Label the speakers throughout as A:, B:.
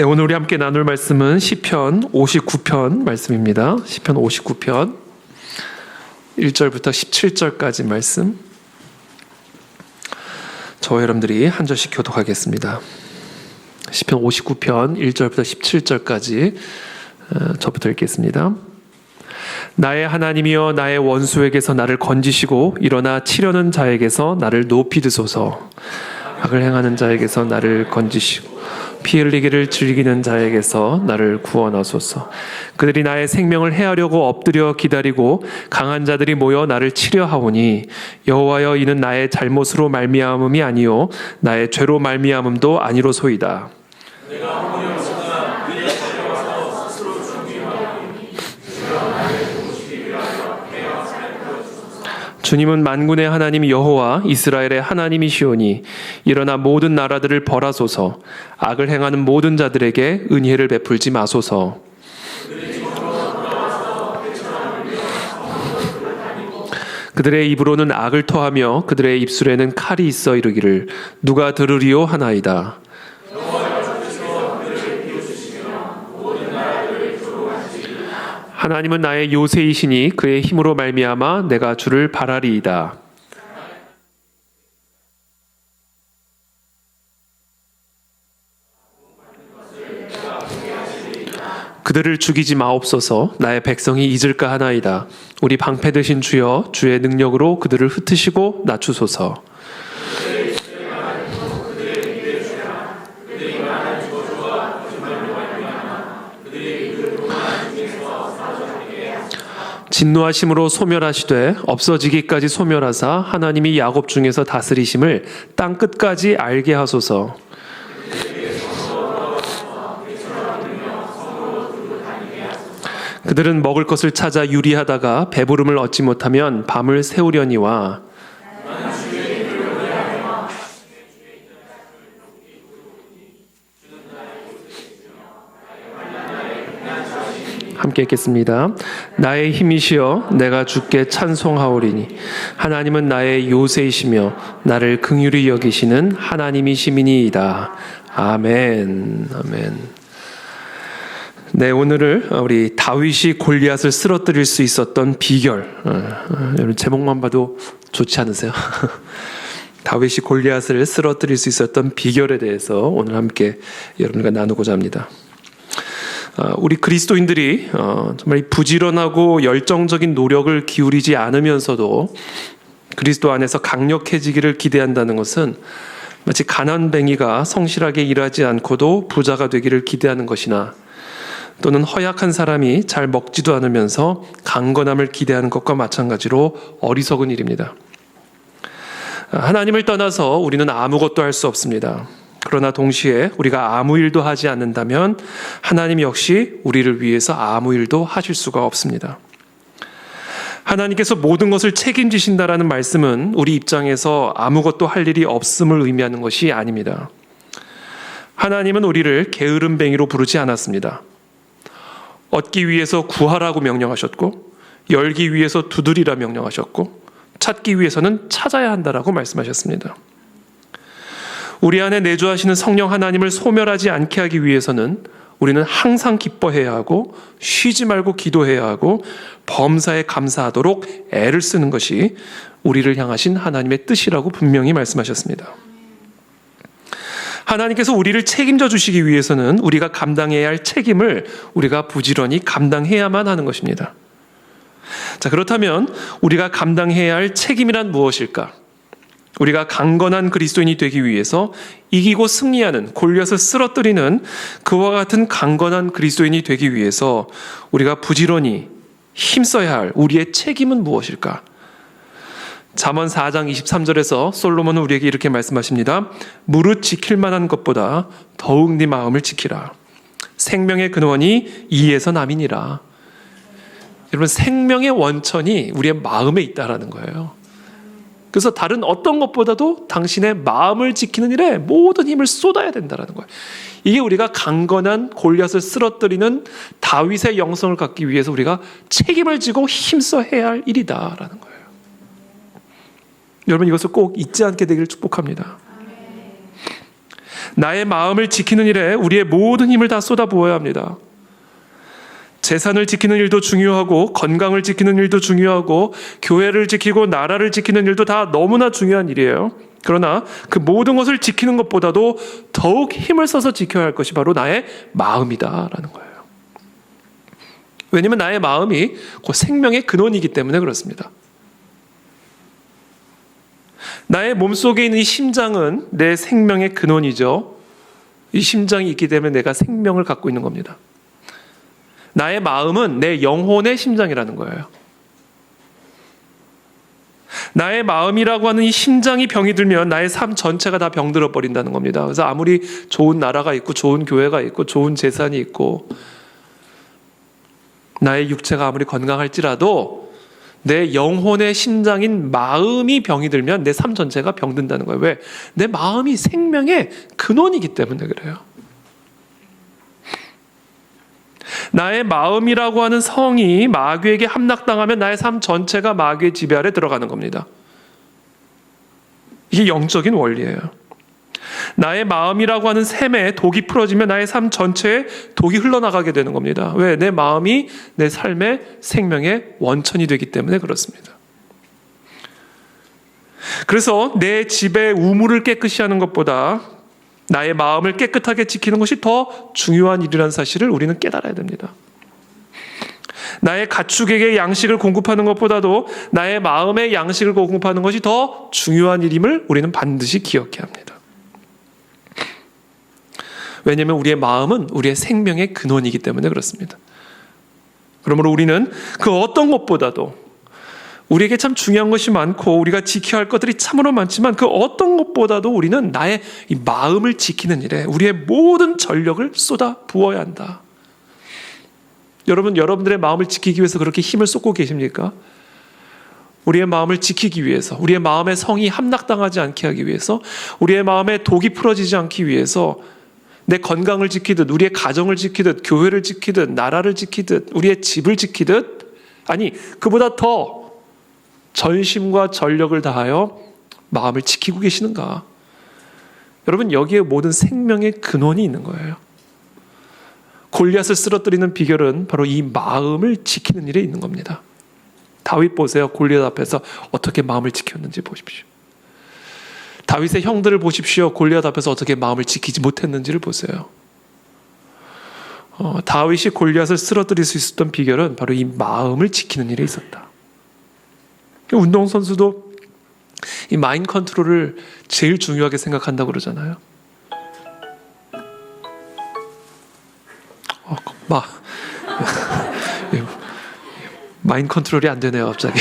A: 네, 오늘 우리 함께 나눌 말씀은 시편 59편 말씀입니다. 시편 59편 1절부터 17절까지 말씀. 저와 여러분들이 한 절씩 교독하겠습니다. 시편 59편 1절부터 17절까지 저부터 읽겠습니다. 나의 하나님이여, 나의 원수에게서 나를 건지시고 일어나 치려는 자에게서 나를 높이 드소서. 악을 행하는 자에게서 나를 건지시고 피 흘리기를 즐기는 자에게서 나를 구원하소서. 그들이 나의 생명을 해하려고 엎드려 기다리고 강한 자들이 모여 나를 치려 하오니, 여호와여, 이는 나의 잘못으로 말미암음이 아니요 나의 죄로 말미암음도 아니로소이다. 주님은 만군의 하나님 여호와 이스라엘의 하나님이시오니, 일어나 모든 나라들을 벌하소서. 악을 행하는 모든 자들에게 은혜를 베풀지 마소서. 그들의 입으로는 악을 토하며 그들의 입술에는 칼이 있어 이르기를 누가 들으리요 하나이다. 하나님은 나의 요새이시니 그의 힘으로 말미암아 내가 주를 바라리이다. 그들을 죽이지 마옵소서. 나의 백성이 잊을까 하나이다. 우리 방패 되신 주여, 주의 능력으로 그들을 흩으시고 낮추소서. 진노하심으로 소멸하시되 없어지기까지 소멸하사 하나님이 야곱 중에서 다스리심을 땅 끝까지 알게 하소서. 그들은 먹을 것을 찾아 유리하다가 배부름을 얻지 못하면 밤을 새우려니와, 함께 읽겠습니다. 나의 힘이시여, 내가 주께 찬송하오리니, 하나님은 나의 요새이시며 나를 긍휼히 여기시는 하나님이시미니이다. 아멘. 아멘. 네, 오늘을 우리 다윗이 골리앗을 쓰러뜨릴 수 있었던 비결. 여러분 제목만 봐도 좋지 않으세요? 다윗이 골리앗을 쓰러뜨릴 수 있었던 비결에 대해서 오늘 함께 여러분과 나누고자 합니다. 우리 그리스도인들이 정말 부지런하고 열정적인 노력을 기울이지 않으면서도 그리스도 안에서 강력해지기를 기대한다는 것은 마치 가난뱅이가 성실하게 일하지 않고도 부자가 되기를 기대하는 것이나, 또는 허약한 사람이 잘 먹지도 않으면서 강건함을 기대하는 것과 마찬가지로 어리석은 일입니다. 하나님을 떠나서 우리는 아무것도 할 수 없습니다. 그러나 동시에 우리가 아무 일도 하지 않는다면 하나님 역시 우리를 위해서 아무 일도 하실 수가 없습니다. 하나님께서 모든 것을 책임지신다라는 말씀은 우리 입장에서 아무것도 할 일이 없음을 의미하는 것이 아닙니다. 하나님은 우리를 게으름뱅이로 부르지 않았습니다. 얻기 위해서 구하라고 명령하셨고, 열기 위해서 두드리라 명령하셨고, 찾기 위해서는 찾아야 한다라고 말씀하셨습니다. 우리 안에 내주하시는 성령 하나님을 소멸하지 않게 하기 위해서는 우리는 항상 기뻐해야 하고, 쉬지 말고 기도해야 하고, 범사에 감사하도록 애를 쓰는 것이 우리를 향하신 하나님의 뜻이라고 분명히 말씀하셨습니다. 하나님께서 우리를 책임져 주시기 위해서는 우리가 감당해야 할 책임을 우리가 부지런히 감당해야만 하는 것입니다. 자, 그렇다면 우리가 감당해야 할 책임이란 무엇일까? 우리가 강건한 그리스도인이 되기 위해서 이기고 승리하는, 골리앗을 쓰러뜨리는 그와 같은 강건한 그리스도인이 되기 위해서 우리가 부지런히 힘써야 할 우리의 책임은 무엇일까? 잠언 4장 23절에서 솔로몬은 우리에게 이렇게 말씀하십니다. 무릇 지킬 만한 것보다 더욱 네 마음을 지키라. 생명의 근원이 이에서 남이니라. 여러분, 생명의 원천이 우리의 마음에 있다라는 거예요. 그래서 다른 어떤 것보다도 당신의 마음을 지키는 일에 모든 힘을 쏟아야 된다는 거예요. 이게 우리가 강건한 골리앗을 쓰러뜨리는 다윗의 영성을 갖기 위해서 우리가 책임을 지고 힘써 해야 할 일이다라는 거예요. 여러분, 이것을 꼭 잊지 않게 되기를 축복합니다. 나의 마음을 지키는 일에 우리의 모든 힘을 다 쏟아부어야 합니다. 재산을 지키는 일도 중요하고 건강을 지키는 일도 중요하고 교회를 지키고 나라를 지키는 일도 다 너무나 중요한 일이에요. 그러나 그 모든 것을 지키는 것보다도 더욱 힘을 써서 지켜야 할 것이 바로 나의 마음이다라는 거예요. 왜냐하면 나의 마음이 그 생명의 근원이기 때문에 그렇습니다. 나의 몸속에 있는 이 심장은 내 생명의 근원이죠. 이 심장이 있기 때문에 내가 생명을 갖고 있는 겁니다. 나의 마음은 내 영혼의 심장이라는 거예요. 나의 마음이라고 하는 이 심장이 병이 들면 나의 삶 전체가 다 병들어 버린다는 겁니다. 그래서 아무리 좋은 나라가 있고 좋은 교회가 있고 좋은 재산이 있고 나의 육체가 아무리 건강할지라도 내 영혼의 심장인 마음이 병이 들면 내 삶 전체가 병든다는 거예요. 왜? 내 마음이 생명의 근원이기 때문에 그래요. 나의 마음이라고 하는 성이 마귀에게 함락당하면 나의 삶 전체가 마귀의 지배 아래 들어가는 겁니다. 이게 영적인 원리예요. 나의 마음이라고 하는 샘에 독이 풀어지면 나의 삶 전체에 독이 흘러나가게 되는 겁니다. 왜? 내 마음이 내 삶의 생명의 원천이 되기 때문에 그렇습니다. 그래서 내 집의 우물을 깨끗이 하는 것보다 나의 마음을 깨끗하게 지키는 것이 더 중요한 일이라는 사실을 우리는 깨달아야 됩니다. 나의 가축에게 양식을 공급하는 것보다도 나의 마음의 양식을 공급하는 것이 더 중요한 일임을 우리는 반드시 기억해야 합니다. 왜냐하면 우리의 마음은 우리의 생명의 근원이기 때문에 그렇습니다. 그러므로 우리는 그 어떤 것보다도 우리에게 참 중요한 것이 많고 우리가 지켜야 할 것들이 참으로 많지만 그 어떤 것보다도 우리는 나의 이 마음을 지키는 일에 우리의 모든 전력을 쏟아 부어야 한다. 여러분들의 마음을 지키기 위해서 그렇게 힘을 쏟고 계십니까? 우리의 마음을 지키기 위해서, 우리의 마음의 성이 함락당하지 않게 하기 위해서, 우리의 마음에 독이 풀어지지 않기 위해서 내 건강을 지키듯, 우리의 가정을 지키듯, 교회를 지키듯, 나라를 지키듯, 우리의 집을 지키듯, 아니 그보다 더 전심과 전력을 다하여 마음을 지키고 계시는가? 여러분, 여기에 모든 생명의 근원이 있는 거예요. 골리앗을 쓰러뜨리는 비결은 바로 이 마음을 지키는 일에 있는 겁니다. 다윗 보세요. 골리앗 앞에서 어떻게 마음을 지켰는지 보십시오. 다윗의 형들을 보십시오. 골리앗 앞에서 어떻게 마음을 지키지 못했는지를 보세요. 다윗이 골리앗을 쓰러뜨릴 수 있었던 비결은 바로 이 마음을 지키는 일에 있었다. 운동선수도 이 마인드 컨트롤을 제일 중요하게 생각한다고 그러잖아요. 마인드 컨트롤이 안 되네요, 갑자기.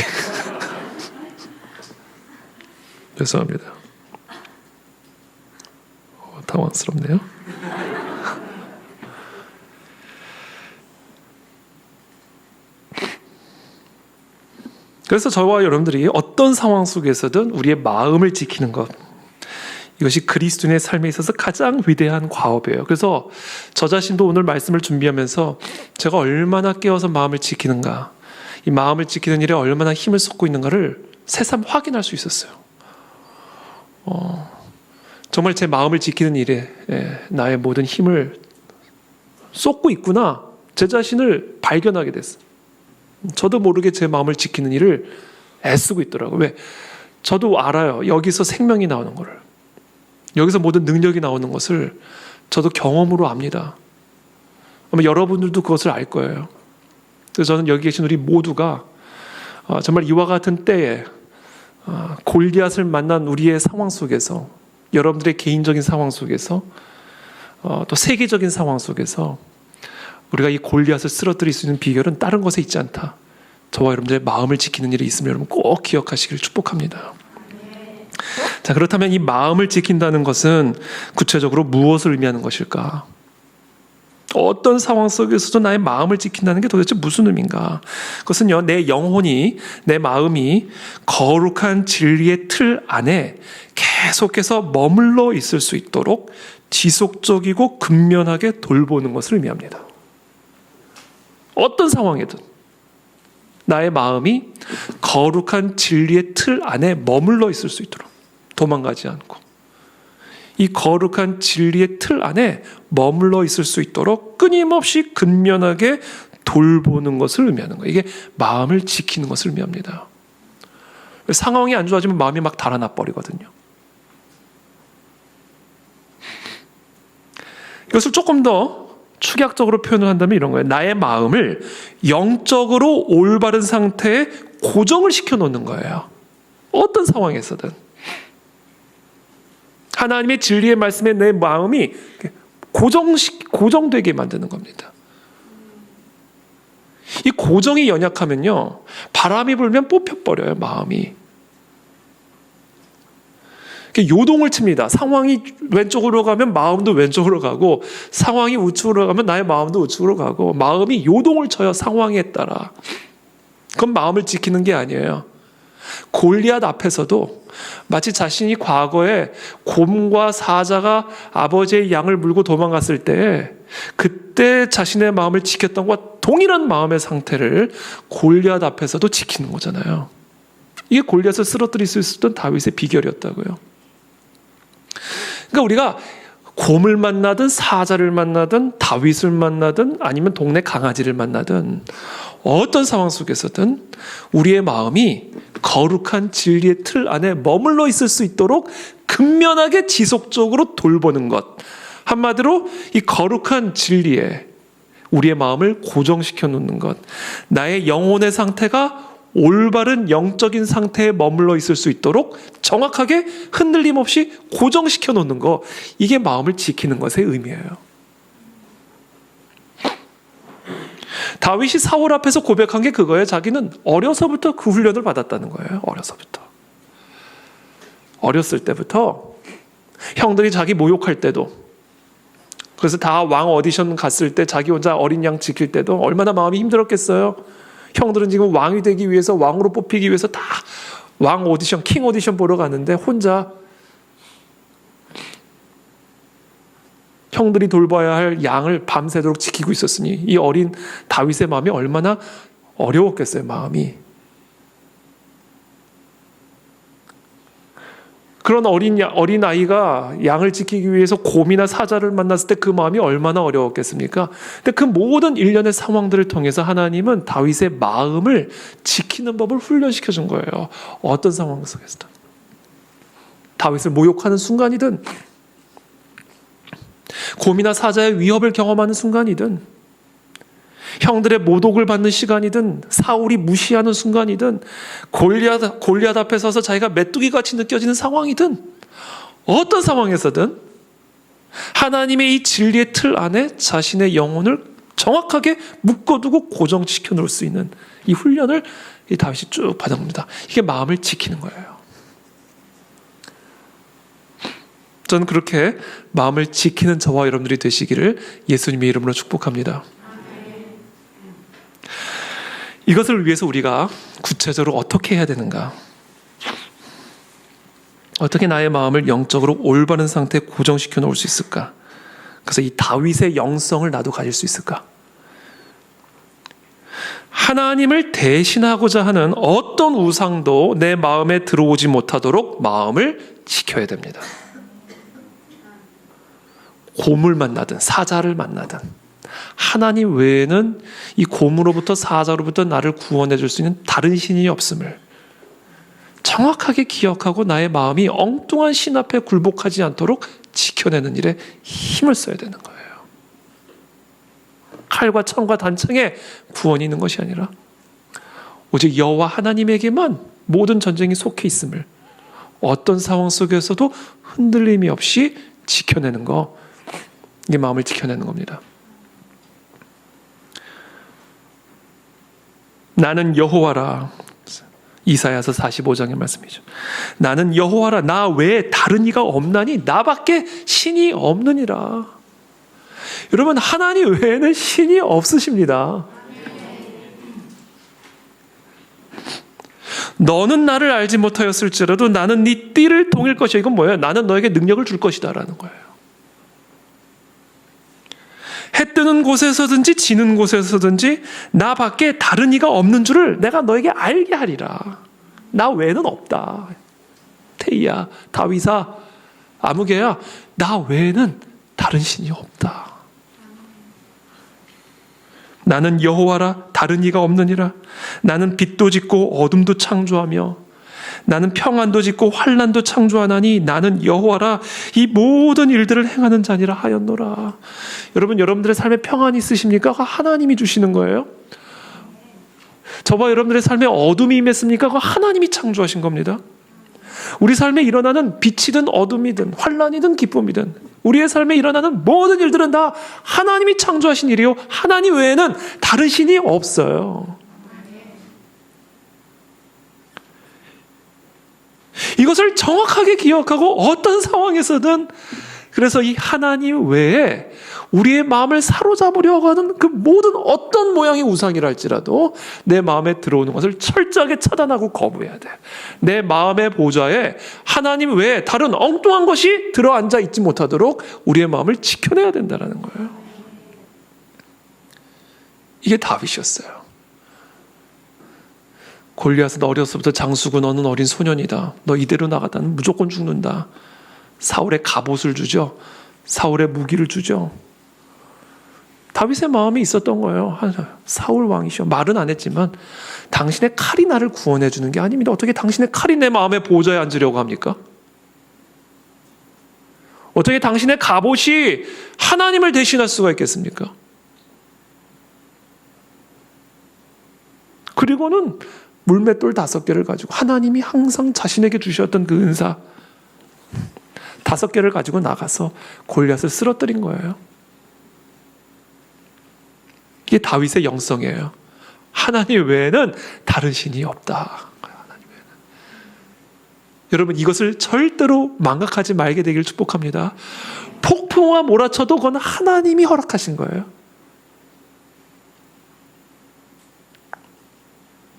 A: 죄송합니다. 당황스럽네요. 그래서 저와 여러분들이 어떤 상황 속에서든 우리의 마음을 지키는 것, 이것이 그리스도인의 삶에 있어서 가장 위대한 과업이에요. 그래서 저 자신도 오늘 말씀을 준비하면서 제가 얼마나 깨어서 마음을 지키는가, 이 마음을 지키는 일에 얼마나 힘을 쏟고 있는가를 새삼 확인할 수 있었어요. 정말 제 마음을 지키는 일에 나의 모든 힘을 쏟고 있구나, 제 자신을 발견하게 됐어요. 저도 모르게 제 마음을 지키는 일을 애쓰고 있더라고요. 왜? 저도 알아요. 여기서 생명이 나오는 거를. 여기서 모든 능력이 나오는 것을 저도 경험으로 압니다. 아마 여러분들도 그것을 알 거예요. 그래서 저는 여기 계신 우리 모두가 정말 이와 같은 때에 골리앗을 만난 우리의 상황 속에서, 여러분들의 개인적인 상황 속에서, 또 세계적인 상황 속에서 우리가 이 골리앗을 쓰러뜨릴 수 있는 비결은 다른 것에 있지 않다. 저와 여러분들의 마음을 지키는 일이 있으면 여러분 꼭 기억하시길 축복합니다. 자, 그렇다면 이 마음을 지킨다는 것은 구체적으로 무엇을 의미하는 것일까? 어떤 상황 속에서도 나의 마음을 지킨다는 게 도대체 무슨 의미인가? 그것은요, 내 영혼이, 내 마음이 거룩한 진리의 틀 안에 계속해서 머물러 있을 수 있도록 지속적이고 근면하게 돌보는 것을 의미합니다. 어떤 상황이든 나의 마음이 거룩한 진리의 틀 안에 머물러 있을 수 있도록, 도망가지 않고 이 거룩한 진리의 틀 안에 머물러 있을 수 있도록 끊임없이 근면하게 돌보는 것을 의미하는 거예요. 이게 마음을 지키는 것을 의미합니다. 상황이 안 좋아지면 마음이 막 달아나 버리거든요. 이것을 조금 더 축약적으로 표현을 한다면 이런 거예요. 나의 마음을 영적으로 올바른 상태에 고정을 시켜놓는 거예요. 어떤 상황에서든. 하나님의 진리의 말씀에 내 마음이 고정되게 만드는 겁니다. 이 고정이 연약하면요, 바람이 불면 뽑혀버려요, 마음이. 요동을 칩니다. 상황이 왼쪽으로 가면 마음도 왼쪽으로 가고, 상황이 우측으로 가면 나의 마음도 우측으로 가고, 마음이 요동을 쳐요, 상황에 따라. 그건 마음을 지키는 게 아니에요. 골리앗 앞에서도 마치 자신이 과거에 곰과 사자가 아버지의 양을 물고 도망갔을 때 그때 자신의 마음을 지켰던 것과 동일한 마음의 상태를 골리앗 앞에서도 지키는 거잖아요. 이게 골리앗을 쓰러뜨릴 수 있었던 다윗의 비결이었다고요. 그러니까 우리가 곰을 만나든 사자를 만나든 다윗을 만나든 아니면 동네 강아지를 만나든 어떤 상황 속에서든 우리의 마음이 거룩한 진리의 틀 안에 머물러 있을 수 있도록 근면하게 지속적으로 돌보는 것. 한마디로 이 거룩한 진리에 우리의 마음을 고정시켜 놓는 것. 나의 영혼의 상태가 올바른 영적인 상태에 머물러 있을 수 있도록 정확하게 흔들림 없이 고정시켜 놓는 것. 이게 마음을 지키는 것의 의미예요. 다윗이 사울 앞에서 고백한 게 그거예요. 자기는 어려서부터 그 훈련을 받았다는 거예요. 어렸을 때부터 형들이 자기 모욕할 때도, 그래서 다 왕 오디션 갔을 때 자기 혼자 어린 양 지킬 때도 얼마나 마음이 힘들었겠어요. 형들은 지금 왕이 되기 위해서, 왕으로 뽑히기 위해서 다 왕 오디션, 킹 오디션 보러 가는데 혼자 형들이 돌봐야 할 양을 밤새도록 지키고 있었으니 이 어린 다윗의 마음이 얼마나 어려웠겠어요, 마음이. 그런 어린 아이가 양을 지키기 위해서 곰이나 사자를 만났을 때 그 마음이 얼마나 어려웠겠습니까? 근데 그 모든 일련의 상황들을 통해서 하나님은 다윗의 마음을 지키는 법을 훈련시켜 준 거예요. 어떤 상황 속에서든. 다윗을 모욕하는 순간이든, 곰이나 사자의 위협을 경험하는 순간이든, 형들의 모독을 받는 시간이든, 사울이 무시하는 순간이든, 골리앗 앞에 서서 자기가 메뚜기같이 느껴지는 상황이든, 어떤 상황에서든 하나님의 이 진리의 틀 안에 자신의 영혼을 정확하게 묶어두고 고정시켜 놓을 수 있는 이 훈련을 이 다윗이 쭉 받아봅니다. 이게 마음을 지키는 거예요. 저는 그렇게 마음을 지키는 저와 여러분들이 되시기를 예수님의 이름으로 축복합니다. 이것을 위해서 우리가 구체적으로 어떻게 해야 되는가? 어떻게 나의 마음을 영적으로 올바른 상태에 고정시켜 놓을 수 있을까? 그래서 이 다윗의 영성을 나도 가질 수 있을까? 하나님을 대신하고자 하는 어떤 우상도 내 마음에 들어오지 못하도록 마음을 지켜야 됩니다. 곰을 만나든 사자를 만나든 하나님 외에는 이 곰으로부터 사자로부터 나를 구원해 줄 수 있는 다른 신이 없음을 정확하게 기억하고 나의 마음이 엉뚱한 신 앞에 굴복하지 않도록 지켜내는 일에 힘을 써야 되는 거예요. 칼과 창과 단창에 구원이 있는 것이 아니라 오직 여호와 하나님에게만 모든 전쟁이 속해 있음을 어떤 상황 속에서도 흔들림이 없이 지켜내는 거, 이게 마음을 지켜내는 겁니다. 나는 여호와라. 이사야서 45장의 말씀이죠. 나는 여호와라. 나 외에 다른 이가 없나니 나밖에 신이 없느니라. 여러분, 하나님 외에는 신이 없으십니다. 너는 나를 알지 못하였을지라도 나는 네 띠를 동일 것이야. 이건 뭐예요? 나는 너에게 능력을 줄 것이다 라는 거예요. 해 뜨는 곳에서든지 지는 곳에서든지 나 밖에 다른 이가 없는 줄을 내가 너에게 알게 하리라. 나 외에는 없다. 태희야, 다윗아, 아무개야, 나 외에는 다른 신이 없다. 나는 여호와라, 다른 이가 없느니라. 나는 빛도 짓고 어둠도 창조하며 나는 평안도 짓고 환난도 창조하나니 나는 여호와라, 이 모든 일들을 행하는 자니라 하였노라. 여러분, 여러분들의 삶에 평안이 있으십니까? 하나님이 주시는 거예요. 저와 여러분들의 삶에 어둠이 임했습니까? 하나님이 창조하신 겁니다. 우리 삶에 일어나는 빛이든 어둠이든 환난이든 기쁨이든 우리의 삶에 일어나는 모든 일들은 다 하나님이 창조하신 일이요, 하나님 외에는 다른 신이 없어요. 이것을 정확하게 기억하고 어떤 상황에서든, 그래서 이 하나님 외에 우리의 마음을 사로잡으려고 하는 그 모든 어떤 모양의 우상이라 할지라도 내 마음에 들어오는 것을 철저하게 차단하고 거부해야 돼. 내 마음의 보좌에 하나님 외에 다른 엉뚱한 것이 들어앉아 있지 못하도록 우리의 마음을 지켜내야 된다는 거예요. 이게 다윗이었어요. 골리앗은 어려서부터 장수고 너는 어린 소년이다. 너 이대로 나가다는 무조건 죽는다. 사울의 갑옷을 주죠. 사울의 무기를 주죠. 다윗의 마음에 있었던 거예요. 사울 왕이시여, 말은 안 했지만 당신의 칼이 나를 구원해 주는 게 아닙니다. 어떻게 당신의 칼이 내 마음의 보좌에 앉으려고 합니까? 어떻게 당신의 갑옷이 하나님을 대신할 수가 있겠습니까? 그리고는 물맷돌 5개를 가지고 하나님이 항상 자신에게 주셨던 그 은사 5개를 가지고 나가서 골리앗을 쓰러뜨린 거예요. 이게 다윗의 영성이에요. 하나님 외에는 다른 신이 없다. 하나님 외에는. 여러분, 이것을 절대로 망각하지 말게 되길 축복합니다. 폭풍우가 몰아쳐도 그건 하나님이 허락하신 거예요.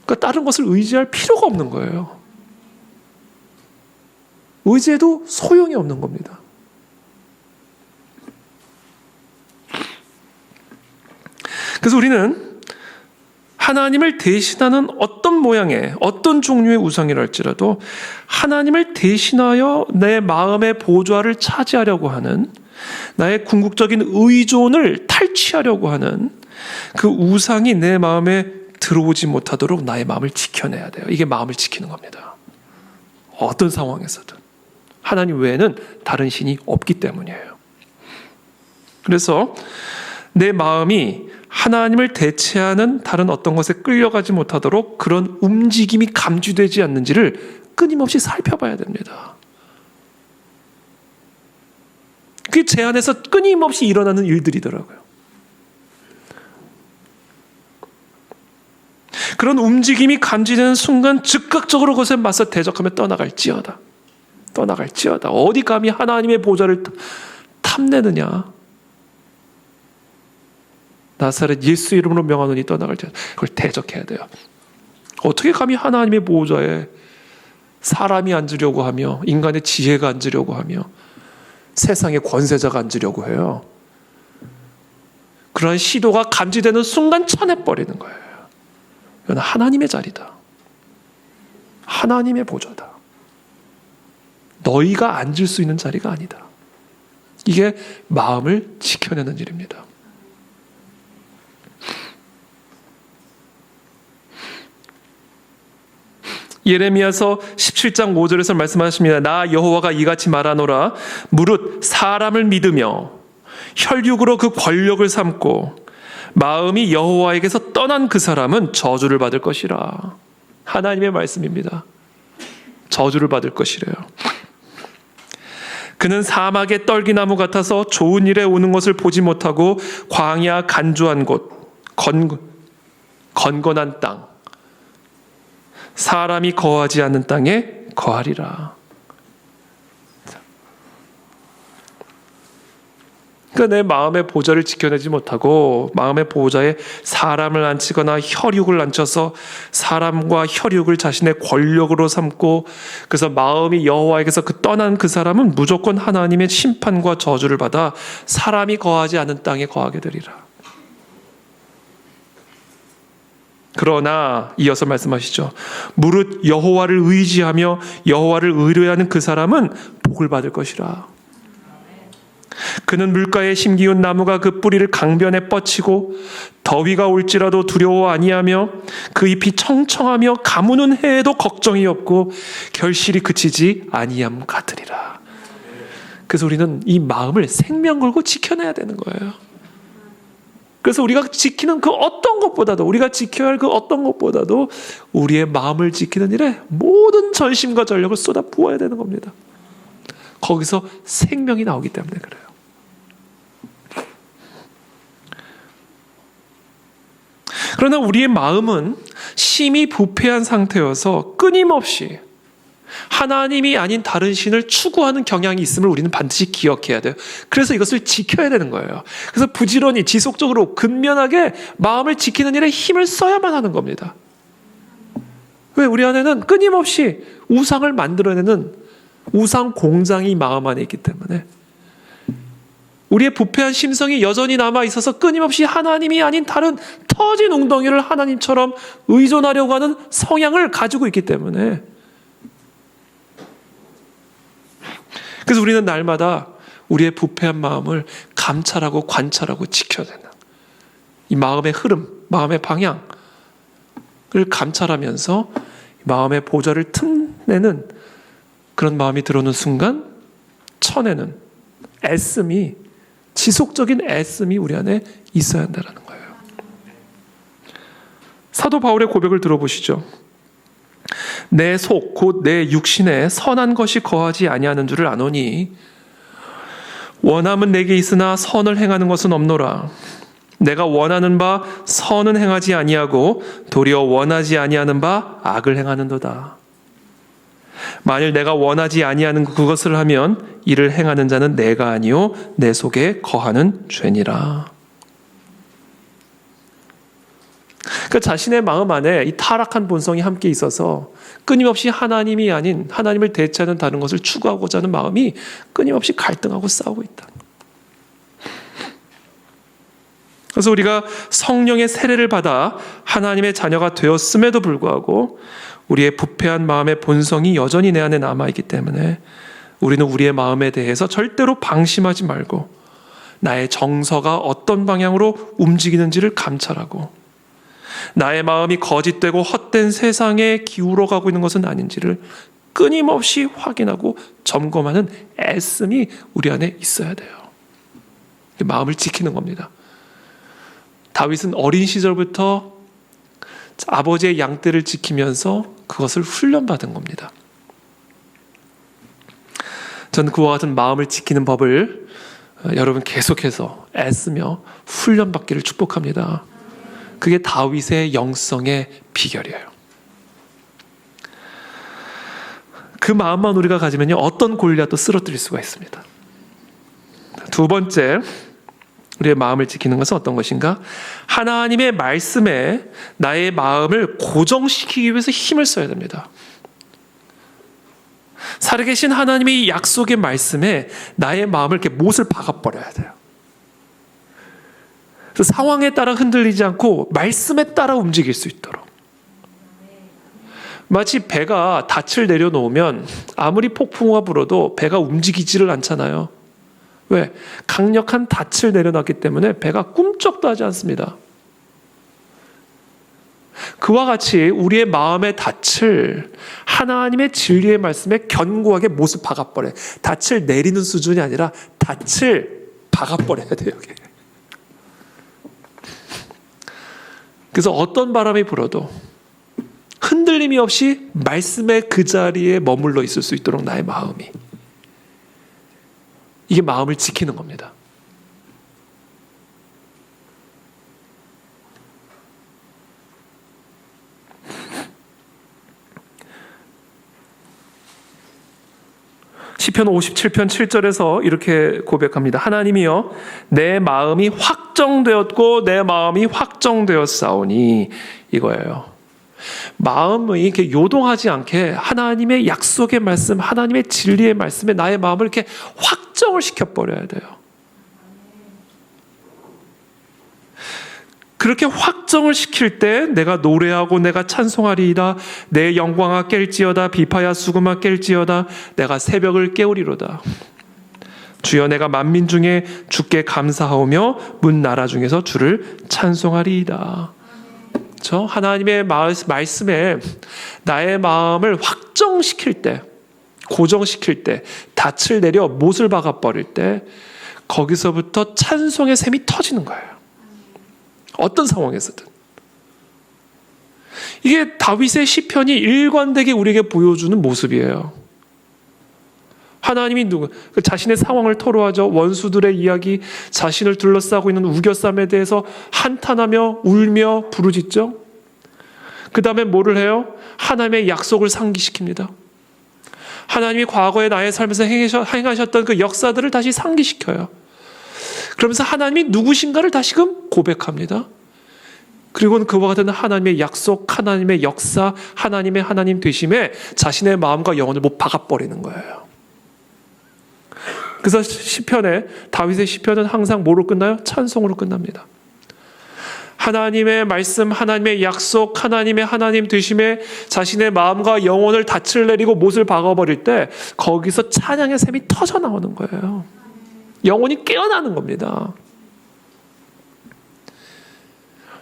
A: 그러니까 다른 것을 의지할 필요가 없는 거예요. 의지해도 소용이 없는 겁니다. 그래서 우리는 하나님을 대신하는 어떤 모양의 어떤 종류의 우상이라 할지라도 하나님을 대신하여 내 마음의 보좌를 차지하려고 하는, 나의 궁극적인 의존을 탈취하려고 하는 그 우상이 내 마음에 들어오지 못하도록 나의 마음을 지켜내야 돼요. 이게 마음을 지키는 겁니다. 어떤 상황에서든 하나님 외에는 다른 신이 없기 때문이에요. 그래서 내 마음이 하나님을 대체하는 다른 어떤 것에 끌려가지 못하도록 그런 움직임이 감지되지 않는지를 끊임없이 살펴봐야 됩니다. 그게 제 안에서 끊임없이 일어나는 일들이더라고요. 그런 움직임이 감지되는 순간 즉각적으로 그것에 맞서 대적하며 떠나갈지어다. 어디 감히 하나님의 보좌를 탐내느냐. 나사렛 예수 이름으로 명하노니 떠나갈지어다. 그걸 대적해야 돼요. 어떻게 감히 하나님의 보좌에 사람이 앉으려고 하며 인간의 지혜가 앉으려고 하며 세상의 권세자가 앉으려고 해요. 그런 시도가 감지되는 순간 쳐내버리는 거예요. 이건 하나님의 자리다. 하나님의 보좌다. 너희가 앉을 수 있는 자리가 아니다. 이게 마음을 지켜내는 일입니다. 예레미야서 17장 5절에서 말씀하십니다. 나 여호와가 이같이 말하노라. 무릇 사람을 믿으며 혈육으로 그 권력을 삼고 마음이 여호와에게서 떠난 그 사람은 저주를 받을 것이라. 하나님의 말씀입니다. 저주를 받을 것이래요. 그는 사막의 떨기나무 같아서 좋은 일에 오는 것을 보지 못하고 광야 간주한 곳, 건건한 땅, 사람이 거하지 않는 땅에 거하리라. 그러니까 내 마음의 보좌를 지켜내지 못하고 마음의 보좌에 사람을 앉히거나 혈육을 앉혀서 사람과 혈육을 자신의 권력으로 삼고 그래서 마음이 여호와에게서 떠난 그 사람은 무조건 하나님의 심판과 저주를 받아 사람이 거하지 않은 땅에 거하게 되리라. 그러나 이어서 말씀하시죠. 무릇 여호와를 의지하며 여호와를 의뢰하는 그 사람은 복을 받을 것이라. 그는 물가에 심기운 나무가 그 뿌리를 강변에 뻗치고 더위가 올지라도 두려워 아니하며 그 잎이 청청하며 가무는 해에도 걱정이 없고 결실이 그치지 아니함 같으리라. 그래서 우리는 이 마음을 생명 걸고 지켜내야 되는 거예요. 그래서 우리가 지키는 그 어떤 것보다도, 우리가 지켜야 할 그 어떤 것보다도 우리의 마음을 지키는 일에 모든 전심과 전력을 쏟아 부어야 되는 겁니다. 거기서 생명이 나오기 때문에 그래요. 그러나 우리의 마음은 심히 부패한 상태여서 끊임없이 하나님이 아닌 다른 신을 추구하는 경향이 있음을 우리는 반드시 기억해야 돼요. 그래서 이것을 지켜야 되는 거예요. 그래서 부지런히 지속적으로 근면하게 마음을 지키는 일에 힘을 써야만 하는 겁니다. 왜? 우리 안에는 끊임없이 우상을 만들어내는 우상 공장이 마음 안에 있기 때문에 우리의 부패한 심성이 여전히 남아있어서 끊임없이 하나님이 아닌 다른 터진 웅덩이를 하나님처럼 의존하려고 하는 성향을 가지고 있기 때문에, 그래서 우리는 날마다 우리의 부패한 마음을 감찰하고 관찰하고 지켜야 되는 이 마음의 흐름, 마음의 방향을 감찰하면서 마음의 보좌를 틈내는 그런 마음이 들어오는 순간 쳐내는 애씀이, 지속적인 애씀이 우리 안에 있어야 한다는 거예요. 사도 바울의 고백을 들어보시죠. 내 속 곧 내 육신에 선한 것이 거하지 아니하는 줄을 아노니 원함은 내게 있으나 선을 행하는 것은 없노라. 내가 원하는 바 선은 행하지 아니하고 도리어 원하지 아니하는 바 악을 행하는도다. 만일 내가 원하지 아니하는 그것을 하면 이를 행하는 자는 내가 아니요 내 속에 거하는 죄니라. 그러니까 자신의 마음 안에 이 타락한 본성이 함께 있어서 끊임없이 하나님이 아닌 하나님을 대체하는 다른 것을 추구하고자 하는 마음이 끊임없이 갈등하고 싸우고 있다. 그래서 우리가 성령의 세례를 받아 하나님의 자녀가 되었음에도 불구하고 우리의 부패한 마음의 본성이 여전히 내 안에 남아있기 때문에 우리는 우리의 마음에 대해서 절대로 방심하지 말고 나의 정서가 어떤 방향으로 움직이는지를 감찰하고 나의 마음이 거짓되고 헛된 세상에 기울어가고 있는 것은 아닌지를 끊임없이 확인하고 점검하는 애씀이 우리 안에 있어야 돼요. 마음을 지키는 겁니다. 다윗은 어린 시절부터 아버지의 양떼를 지키면서 그것을 훈련받은 겁니다. 저는 그와 같은 마음을 지키는 법을 여러분 계속해서 애쓰며 훈련받기를 축복합니다. 그게 다윗의 영성의 비결이에요. 그 마음만 우리가 가지면요, 어떤 골리앗도 쓰러뜨릴 수가 있습니다. 두 번째, 우리의 마음을 지키는 것은 어떤 것인가? 하나님의 말씀에 나의 마음을 고정시키기 위해서 힘을 써야 됩니다. 살아계신 하나님의 약속의 말씀에 나의 마음을 이렇게 못을 박아버려야 돼요. 그래서 상황에 따라 흔들리지 않고 말씀에 따라 움직일 수 있도록. 마치 배가 닻을 내려놓으면 아무리 폭풍우가 불어도 배가 움직이지를 않잖아요. 왜? 강력한 닻을 내려놨기 때문에 배가 꿈쩍도 하지 않습니다. 그와 같이 우리의 마음의 닻을 하나님의 진리의 말씀에 견고하게 못을 박아버려요. 닻을 내리는 수준이 아니라 닻을 박아버려야 돼요. 여기. 그래서 어떤 바람이 불어도 흔들림이 없이 말씀의 그 자리에 머물러 있을 수 있도록 나의 마음이, 이게 마음을 지키는 겁니다. 시편 57편 7절에서 이렇게 고백합니다. 하나님이여, 내 마음이 확정되었고 내 마음이 확정되었사오니, 이거예요. 마음이 이렇게 요동하지 않게 하나님의 약속의 말씀, 하나님의 진리의 말씀에 나의 마음을 이렇게 확정을 시켜버려야 돼요. 그렇게 확정을 시킬 때 내가 노래하고 내가 찬송하리이다. 내 영광아 깰지어다. 비파야 수금아 깰지어다. 내가 새벽을 깨우리로다. 주여 내가 만민 중에 주께 감사하오며 문 나라 중에서 주를 찬송하리이다. 저 하나님의 말씀에 나의 마음을 확정시킬 때, 고정시킬 때, 닻을 내려 못을 박아버릴 때 거기서부터 찬송의 샘이 터지는 거예요. 어떤 상황에서든. 이게 다윗의 시편이 일관되게 우리에게 보여주는 모습이에요. 하나님이 자신의 상황을 토로하죠. 원수들의 이야기, 자신을 둘러싸고 있는 우겨쌈에 대해서 한탄하며 울며 부르짖죠. 그 다음에 뭐를 해요? 하나님의 약속을 상기시킵니다. 하나님이 과거에 나의 삶에서 행하셨던 그 역사들을 다시 상기시켜요. 그러면서 하나님이 누구신가를 다시금 고백합니다. 그리고는 그와 같은 하나님의 약속, 하나님의 역사, 하나님의 하나님 되심에 자신의 마음과 영혼을 못 박아버리는 거예요. 그래서 다윗의 시편은 항상 뭐로 끝나요? 찬송으로 끝납니다. 하나님의 말씀, 하나님의 약속, 하나님의 하나님 되심에 자신의 마음과 영혼을 닻을 내리고 못을 박아버릴 때 거기서 찬양의 샘이 터져 나오는 거예요. 영혼이 깨어나는 겁니다.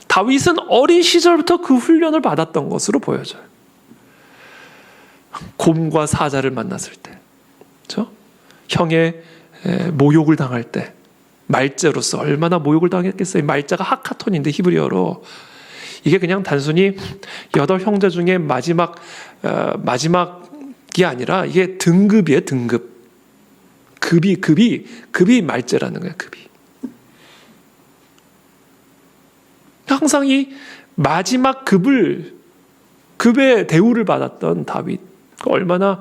A: 다윗은 어린 시절부터 그 훈련을 받았던 것으로 보여져요. 곰과 사자를 만났을 때, 그렇죠? 형의 모욕을 당할 때, 말죄로서 얼마나 모욕을 당했겠어요. 말자가 하카톤인데 히브리어로 이게 그냥 단순히 8형제 중에 마지막이 아니라 이게 등급이에요. 등급. 급이 말죄라는 거예요. 급이. 항상 이 마지막 급의 대우를 받았던 다윗. 얼마나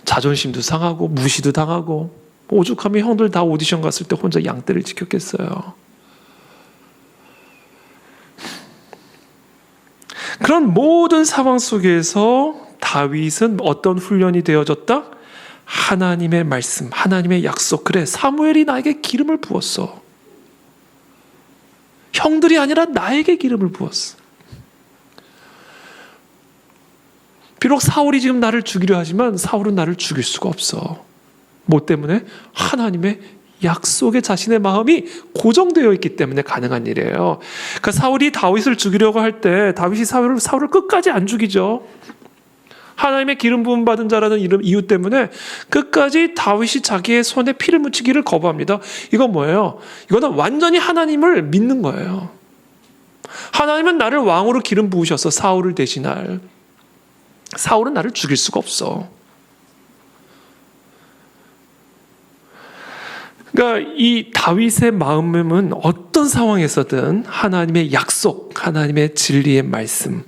A: 자존심도 상하고 무시도 당하고 오죽하면 형들 다 오디션 갔을 때 혼자 양떼를 지켰겠어요. 그런 모든 상황 속에서 다윗은 어떤 훈련이 되어졌다? 하나님의 말씀, 하나님의 약속. 그래, 사무엘이 나에게 기름을 부었어. 형들이 아니라 나에게 기름을 부었어. 비록 사울이 지금 나를 죽이려 하지만 사울은 나를 죽일 수가 없어. 뭐 때문에? 하나님의 약속에 자신의 마음이 고정되어 있기 때문에 가능한 일이에요. 그러니까 사울이 다윗을 죽이려고 할 때 다윗이 사울을 끝까지 안 죽이죠. 하나님의 기름 부음 받은 자라는 이유 때문에 끝까지 다윗이 자기의 손에 피를 묻히기를 거부합니다. 이건 뭐예요? 이거는 완전히 하나님을 믿는 거예요. 하나님은 나를 왕으로 기름 부으셔서 사울을 대신할. 사울은 나를 죽일 수가 없어. 그러니까 이 다윗의 마음은 어떤 상황에서든 하나님의 약속, 하나님의 진리의 말씀,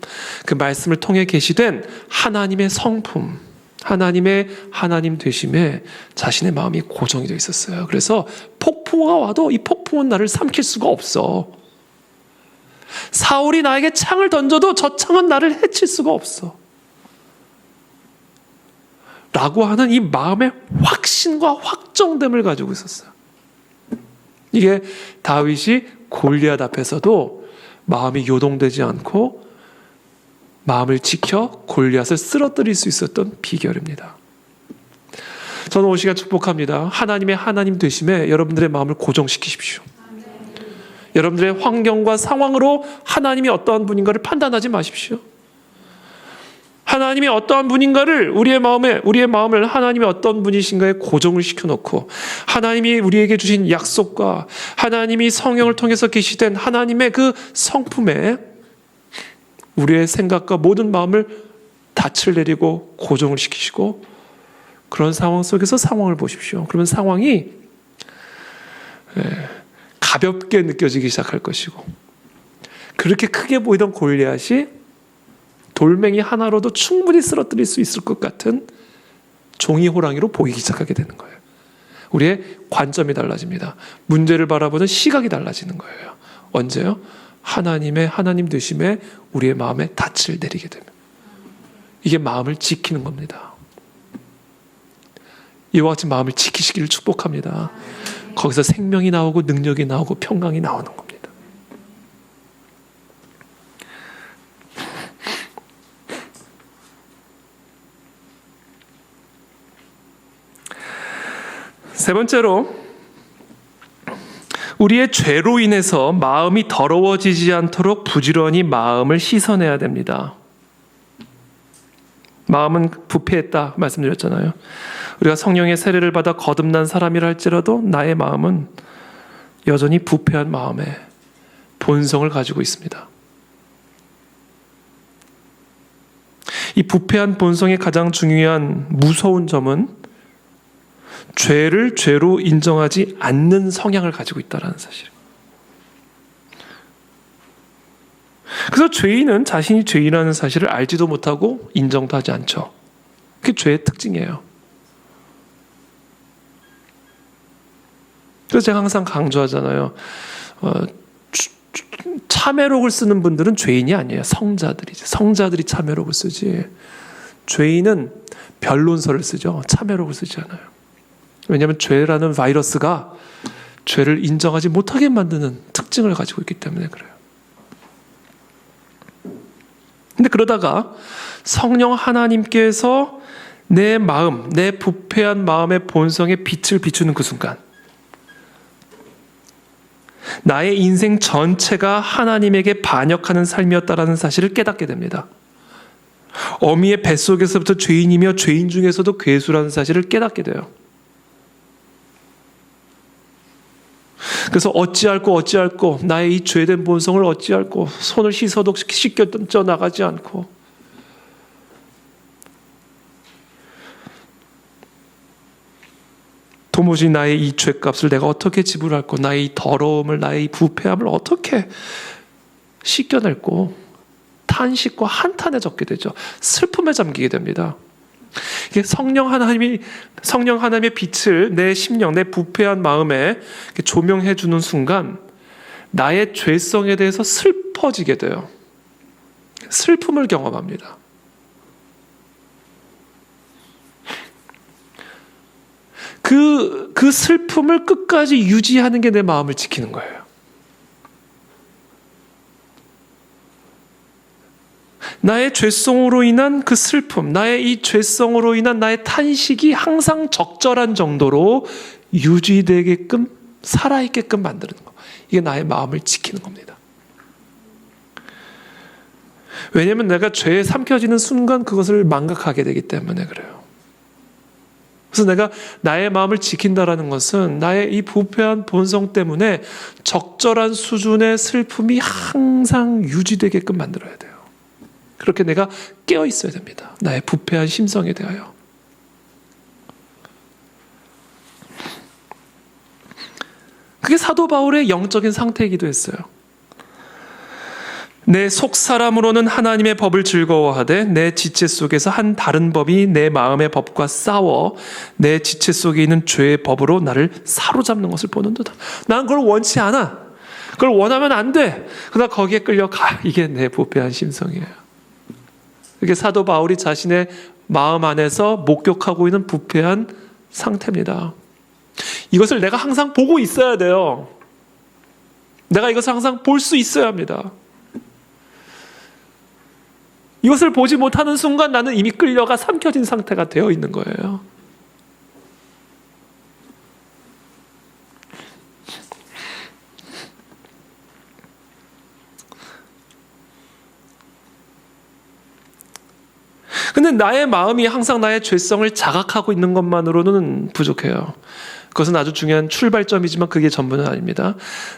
A: 그 말씀을 통해 계시된 하나님의 성품, 하나님의 하나님 되심에 자신의 마음이 고정이 되어 있었어요. 그래서 폭풍우가 와도 이 폭풍은 나를 삼킬 수가 없어. 사울이 나에게 창을 던져도 저 창은 나를 해칠 수가 없어. 라고 하는 이 마음의 확신과 확정됨을 가지고 있었어요. 이게 다윗이 골리앗 앞에서도 마음이 요동되지 않고 마음을 지켜 골리앗을 쓰러뜨릴 수 있었던 비결입니다. 저는 오늘 시간 축복합니다. 하나님의 하나님 되심에 여러분들의 마음을 고정시키십시오. 여러분들의 환경과 상황으로 하나님이 어떠한 분인가를 판단하지 마십시오. 하나님이 어떠한 분인가를 우리의 마음을 하나님이 어떤 분이신가에 고정을 시켜놓고 하나님이 우리에게 주신 약속과 하나님이 성령을 통해서 계시된 하나님의 그 성품에 우리의 생각과 모든 마음을 닻을 내리고 고정을 시키시고 그런 상황 속에서 상황을 보십시오. 그러면 상황이 가볍게 느껴지기 시작할 것이고 그렇게 크게 보이던 골리앗이 돌멩이 하나로도 충분히 쓰러뜨릴 수 있을 것 같은 종이 호랑이로 보이기 시작하게 되는 거예요. 우리의 관점이 달라집니다. 문제를 바라보는 시각이 달라지는 거예요. 언제요? 하나님의 하나님 되심에 우리의 마음에 닻을 내리게 되면. 이게 마음을 지키는 겁니다. 이와 같이 마음을 지키시기를 축복합니다. 거기서 생명이 나오고 능력이 나오고 평강이 나오는 겁니다. 세 번째로, 우리의 죄로 인해서 마음이 더러워지지 않도록 부지런히 마음을 씻어내야 됩니다. 마음은 부패했다 말씀드렸잖아요. 우리가 성령의 세례를 받아 거듭난 사람이라 할지라도 나의 마음은 여전히 부패한 마음의 본성을 가지고 있습니다. 이 부패한 본성의 가장 중요한 무서운 점은 죄를 죄로 인정하지 않는 성향을 가지고 있다는 사실입니다. 그래서 죄인은 자신이 죄인이라는 사실을 알지도 못하고 인정도 하지 않죠. 그게 죄의 특징이에요. 그래서 제가 항상 강조하잖아요. 참회록을 쓰는 분들은 죄인이 아니에요. 성자들이지. 성자들이 참회록을 쓰지. 죄인은 변론서를 쓰죠. 참회록을 쓰지 않아요. 왜냐하면 죄라는 바이러스가 죄를 인정하지 못하게 만드는 특징을 가지고 있기 때문에 그래요. 근데 그러다가 성령 하나님께서 내 마음, 내 부패한 마음의 본성에 빛을 비추는 그 순간, 나의 인생 전체가 하나님에게 반역하는 삶이었다라는 사실을 깨닫게 됩니다. 어미의 뱃속에서부터 죄인이며 죄인 중에서도 괴수라는 사실을 깨닫게 돼요. 그래서 어찌할꼬 나의 이 죄된 본성을 어찌할꼬 손을 씻어도 씻겨 나가지 않고 도무지 나의 이 죄값을 내가 어떻게 지불할꼬, 나의 이 더러움을, 나의 이 부패함을 어떻게 씻겨낼꼬, 탄식과 한탄에 적게 되죠. 슬픔에 잠기게 됩니다. 이게 성령 하나님의 빛을 내 심령, 내 부패한 마음에 조명해 주는 순간 나의 죄성에 대해서 슬퍼지게 돼요. 슬픔을 경험합니다. 그 슬픔을 끝까지 유지하는 게 내 마음을 지키는 거예요. 나의 죄성으로 인한 그 슬픔, 나의 이 죄성으로 인한 나의 탄식이 항상 적절한 정도로 유지되게끔, 살아있게끔 만드는 거. 이게 나의 마음을 지키는 겁니다. 왜냐하면 내가 죄에 삼켜지는 순간 그것을 망각하게 되기 때문에 그래요. 그래서 내가 나의 마음을 지킨다라는 것은 나의 이 부패한 본성 때문에 적절한 수준의 슬픔이 항상 유지되게끔 만들어야 돼요. 그렇게 내가 깨어 있어야 됩니다. 나의 부패한 심성에 대하여. 그게 사도 바울의 영적인 상태이기도 했어요. 내 속사람으로는 하나님의 법을 즐거워하되 내 지체 속에서 한 다른 법이 내 마음의 법과 싸워 내 지체 속에 있는 죄의 법으로 나를 사로잡는 것을 보는도다. 난 그걸 원치 않아. 그걸 원하면 안 돼. 그러나 거기에 끌려가. 이게 내 부패한 심성이에요. 이게 사도 바울이 자신의 마음 안에서 목격하고 있는 부패한 상태입니다. 이것을 내가 항상 보고 있어야 돼요. 내가 이것을 항상 볼 수 있어야 합니다. 이것을 보지 못하는 순간 나는 이미 끌려가 삼켜진 상태가 되어 있는 거예요. 근데 나의 마음이 항상 나의 죄성을 자각하고 있는 것만으로는 부족해요. 그것은 아주 중요한 출발점이지만 그게 전부는 아닙니다.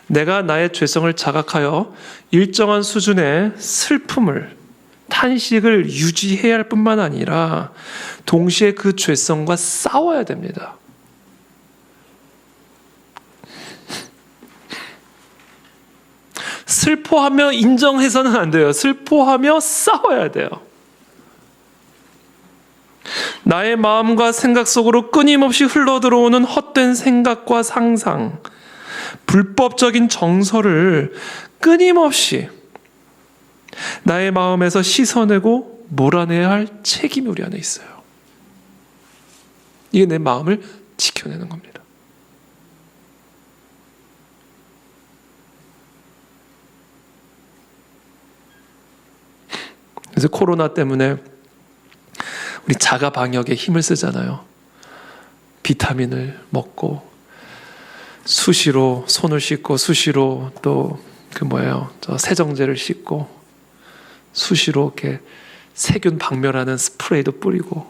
A: 내가 나의 죄성을 자각하여 일정한 수준의 슬픔을, 탄식을 유지해야 할 뿐만 아니라 동시에 그 죄성과 싸워야 됩니다. 슬퍼하며 인정해서는 안 돼요. 슬퍼하며 싸워야 돼요. 나의 마음과 생각 속으로 끊임없이 흘러들어오는 헛된 생각과 상상, 불법적인 정서를 끊임없이 나의 마음에서 씻어내고 몰아내야 할 책임이 우리 안에 있어요. 이게 내 마음을 지켜내는 겁니다. 그래서 코로나 때문에 우리 자가 방역에 힘을 쓰잖아요. 비타민을 먹고 수시로 손을 씻고 수시로 또 저 세정제를 씻고 수시로 이렇게 세균 박멸하는 스프레이도 뿌리고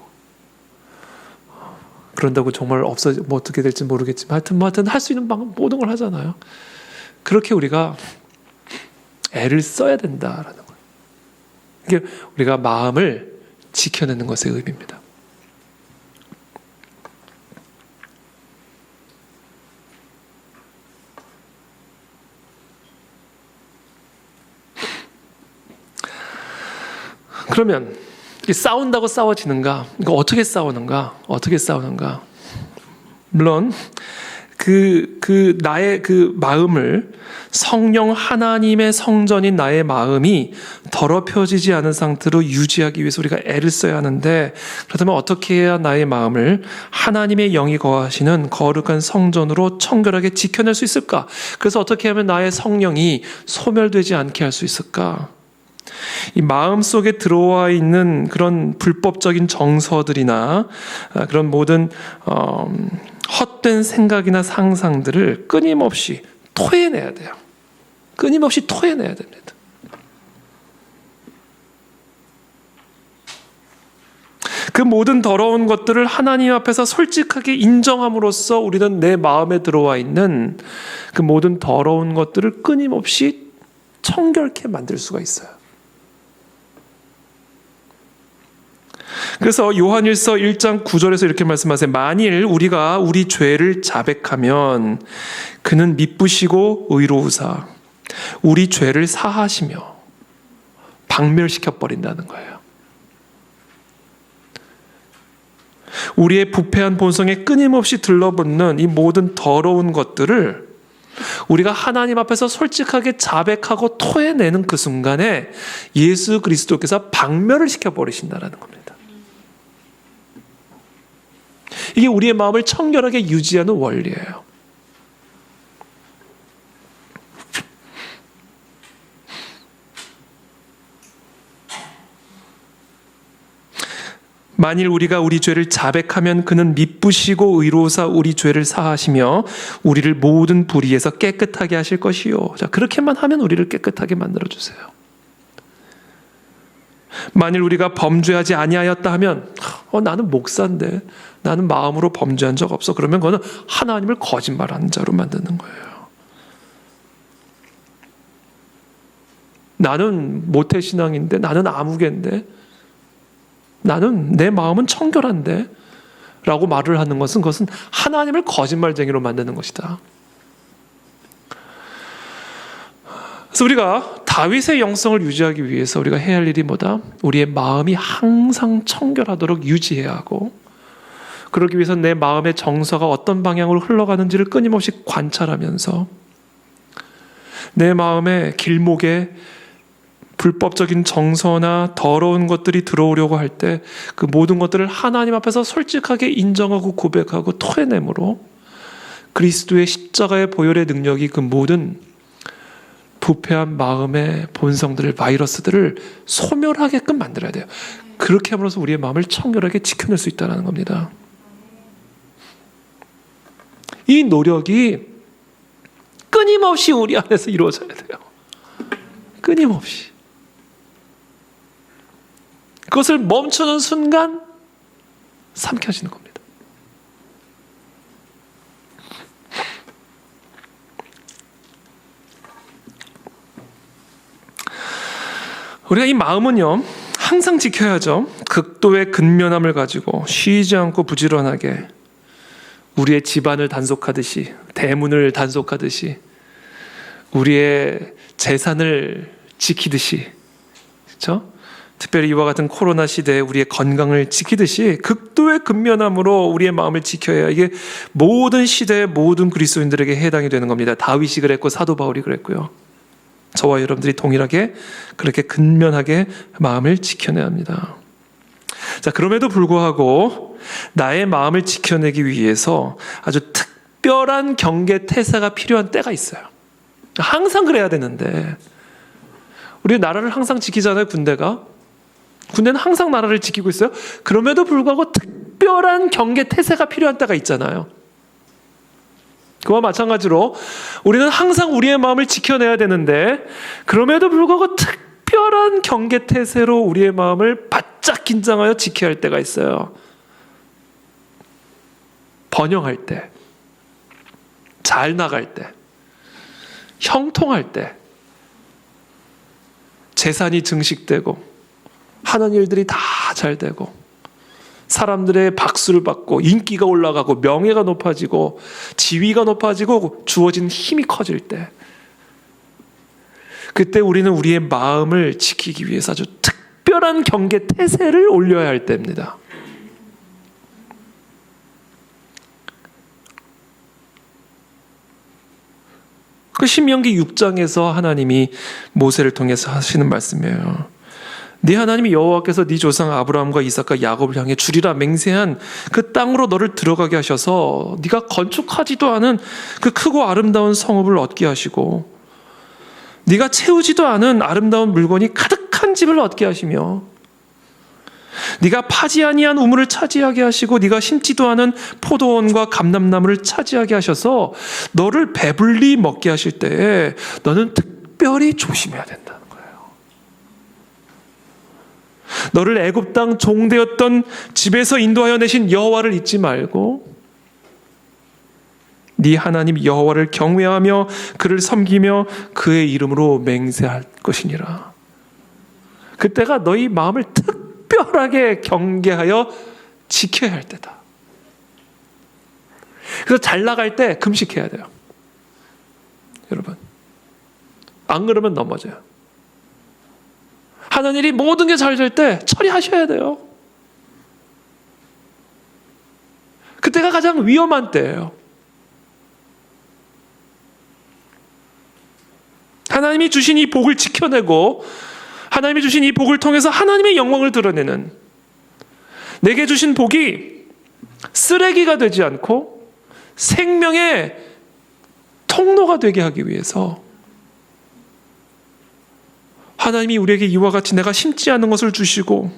A: 그런다고 정말 뭐 어떻게 될지 모르겠지만 하여튼 할 수 있는 모든 걸 하잖아요. 그렇게 우리가 애를 써야 된다라는 거예요. 이게 우리가 마음을 지켜내는 것의 의미입니다. 그러면 싸운다고 싸워지는가? 이거 어떻게 싸우는가? 물론 나의 마음을 성령 하나님의 성전인 나의 마음이 더럽혀지지 않은 상태로 유지하기 위해서 우리가 애를 써야 하는데, 그렇다면 어떻게 해야 나의 마음을 하나님의 영이 거하시는 거룩한 성전으로 청결하게 지켜낼 수 있을까? 그래서 어떻게 하면 나의 성령이 소멸되지 않게 할 수 있을까? 이 마음 속에 들어와 있는 그런 불법적인 정서들이나 그런 모든 헛된 생각이나 상상들을 끊임없이 토해내야 돼요. 끊임없이 토해내야 됩니다. 그 모든 더러운 것들을 하나님 앞에서 솔직하게 인정함으로써 우리는 내 마음에 들어와 있는 그 모든 더러운 것들을 끊임없이 청결케 만들 수가 있어요. 그래서 요한일서 1장 9절에서 이렇게 말씀하세요. 만일 우리가 우리 죄를 자백하면 그는 미쁘시고 의로우사 우리 죄를 사하시며 박멸시켜 버린다는 거예요. 우리의 부패한 본성에 끊임없이 들러붙는 이 모든 더러운 것들을 우리가 하나님 앞에서 솔직하게 자백하고 토해내는 그 순간에 예수 그리스도께서 박멸을 시켜버리신다는 겁니다. 이게 우리의 마음을 청결하게 유지하는 원리예요. 만일 우리가 우리 죄를 자백하면 그는 미쁘시고 의로우사 우리 죄를 사하시며 우리를 모든 불의에서 깨끗하게 하실 것이요. 자, 그렇게만 하면 우리를 깨끗하게 만들어주세요. 만일 우리가 범죄하지 아니하였다 하면 나는 목사인데 나는 마음으로 범죄한 적 없어. 그러면 그거는 하나님을 거짓말하는 자로 만드는 거예요. 나는 모태신앙인데 나는 아무개인데 나는 내 마음은 청결한데 라고 말을 하는 것은 그것은 하나님을 거짓말쟁이로 만드는 것이다. 그래서 우리가 다윗의 영성을 유지하기 위해서 우리가 해야 할 일이 뭐다? 우리의 마음이 항상 청결하도록 유지해야 하고, 그러기 위해서 내 마음의 정서가 어떤 방향으로 흘러가는지를 끊임없이 관찰하면서 내 마음의 길목에 불법적인 정서나 더러운 것들이 들어오려고 할 때 그 모든 것들을 하나님 앞에서 솔직하게 인정하고 고백하고 토해내므로 그리스도의 십자가의 보혈의 능력이 그 모든 부패한 마음의 본성들을, 바이러스들을 소멸하게끔 만들어야 돼요. 그렇게 함으로써 우리의 마음을 청결하게 지켜낼 수 있다는 겁니다. 이 노력이 끊임없이 우리 안에서 이루어져야 돼요. 끊임없이. 그것을 멈추는 순간 삼켜지는 겁니다. 우리가 이 마음은요, 항상 지켜야죠. 극도의 근면함을 가지고 쉬지 않고 부지런하게 우리의 집안을 단속하듯이, 대문을 단속하듯이, 우리의 재산을 지키듯이, 그렇죠? 특별히 이와 같은 코로나 시대에 우리의 건강을 지키듯이 극도의 근면함으로 우리의 마음을 지켜야 이게 모든 시대의 모든 그리스도인들에게 해당이 되는 겁니다. 다윗이 그랬고 사도 바울이 그랬고요. 저와 여러분들이 동일하게 그렇게 근면하게 마음을 지켜내야 합니다. 자, 그럼에도 불구하고 나의 마음을 지켜내기 위해서 아주 특별한 경계 태세가 필요한 때가 있어요. 항상 그래야 되는데 우리 나라를 항상 지키잖아요. 군대는 항상 나라를 지키고 있어요. 그럼에도 불구하고 특별한 경계 태세가 필요한 때가 있잖아요. 그와 마찬가지로 우리는 항상 우리의 마음을 지켜내야 되는데 그럼에도 불구하고 특별한 경계 태세로 우리의 마음을 바짝 긴장하여 지켜야 할 때가 있어요. 번영할 때, 잘 나갈 때, 형통할 때, 재산이 증식되고 하는 일들이 다 잘 되고 사람들의 박수를 받고 인기가 올라가고 명예가 높아지고 지위가 높아지고 주어진 힘이 커질 때, 그때 우리는 우리의 마음을 지키기 위해서 아주 특별한 경계 태세를 올려야 할 때입니다. 그 신명기 6장에서 하나님이 모세를 통해서 하시는 말씀이에요. 네 하나님이 여호와께서 네 조상 아브라함과 이삭과 야곱을 향해 주리라 맹세한 그 땅으로 너를 들어가게 하셔서 네가 건축하지도 않은 그 크고 아름다운 성읍을 얻게 하시고 네가 채우지도 않은 아름다운 물건이 가득한 집을 얻게 하시며 네가 파지 아니한 우물을 차지하게 하시고 네가 심지도 않은 포도원과 감람나무를 차지하게 하셔서 너를 배불리 먹게 하실 때에 너는 특별히 조심해야 된다는 거예요. 너를 애굽 땅 종되었던 집에서 인도하여 내신 여호와를 잊지 말고 네 하나님 여호와를 경외하며 그를 섬기며 그의 이름으로 맹세할 것이니라. 그때가 너희 마음을 특별하게 경계하여 지켜야 할 때다. 그래서 잘 나갈 때 금식해야 돼요. 여러분, 안 그러면 넘어져요. 하는 일이 모든 게 잘 될 때 처리하셔야 돼요. 그때가 가장 위험한 때예요. 하나님이 주신 이 복을 지켜내고 하나님이 주신 이 복을 통해서 하나님의 영광을 드러내는, 내게 주신 복이 쓰레기가 되지 않고 생명의 통로가 되게 하기 위해서 하나님이 우리에게 이와 같이 내가 심지 않은 것을 주시고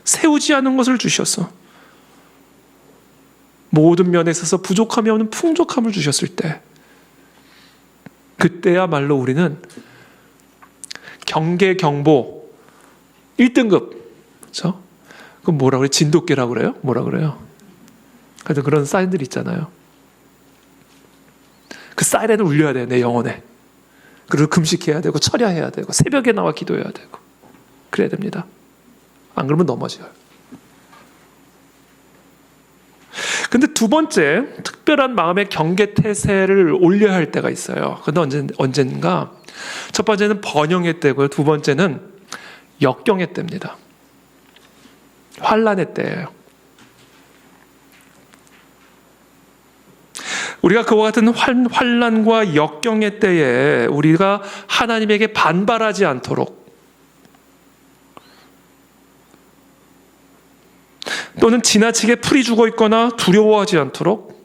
A: 세우지 않은 것을 주셔서 모든 면에 있어서 부족함이 없는 풍족함을 주셨을 때, 그때야말로 우리는 경계 경보 1등급, 그렇죠? 그럼 뭐라 그래? 진돗개라고 그래요? 뭐라 그래요? 하여튼 그런 사인들 있잖아요. 그 사이렌을 울려야 돼요, 내 영혼에. 그리고 금식해야 되고 철야해야 되고 새벽에 나와 기도해야 되고 그래야 됩니다. 안 그러면 넘어져요. 근데 두 번째, 특별한 마음의 경계 태세를 올려야 할 때가 있어요. 근데 언젠가 첫 번째는 번영의 때고요. 두 번째는 역경의 때입니다. 환난의 때예요. 우리가 그와 같은 환난과 역경의 때에 우리가 하나님에게 반발하지 않도록, 또는 지나치게 풀이 죽어 있거나 두려워하지 않도록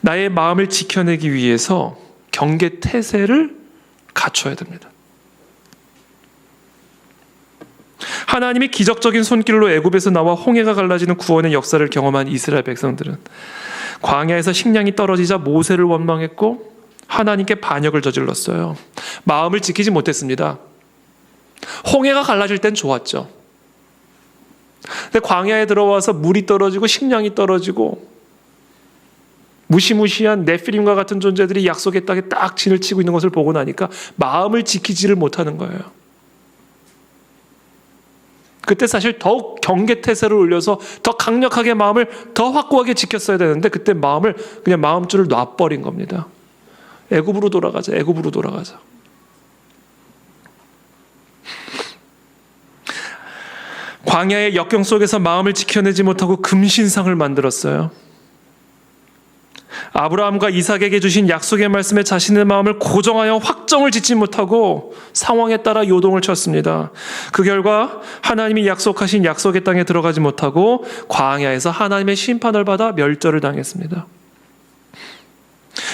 A: 나의 마음을 지켜내기 위해서 경계 태세를 갖춰야 됩니다. 하나님이 기적적인 손길로 애굽에서 나와 홍해가 갈라지는 구원의 역사를 경험한 이스라엘 백성들은 광야에서 식량이 떨어지자 모세를 원망했고 하나님께 반역을 저질렀어요. 마음을 지키지 못했습니다. 홍해가 갈라질 땐 좋았죠. 근데 광야에 들어와서 물이 떨어지고 식량이 떨어지고 무시무시한 네피림과 같은 존재들이 약속의 땅에 딱 진을 치고 있는 것을 보고 나니까 마음을 지키지를 못하는 거예요. 그때 사실 더욱 경계태세를 올려서 더 강력하게 마음을 더 확고하게 지켰어야 되는데 그때 마음을 그냥 마음줄을 놔버린 겁니다. 애굽으로 돌아가자. 애굽으로 돌아가자. 광야의 역경 속에서 마음을 지켜내지 못하고 금신상을 만들었어요. 아브라함과 이삭에게 주신 약속의 말씀에 자신의 마음을 고정하여 확정을 짓지 못하고 상황에 따라 요동을 쳤습니다. 그 결과 하나님이 약속하신 약속의 땅에 들어가지 못하고 광야에서 하나님의 심판을 받아 멸절을 당했습니다.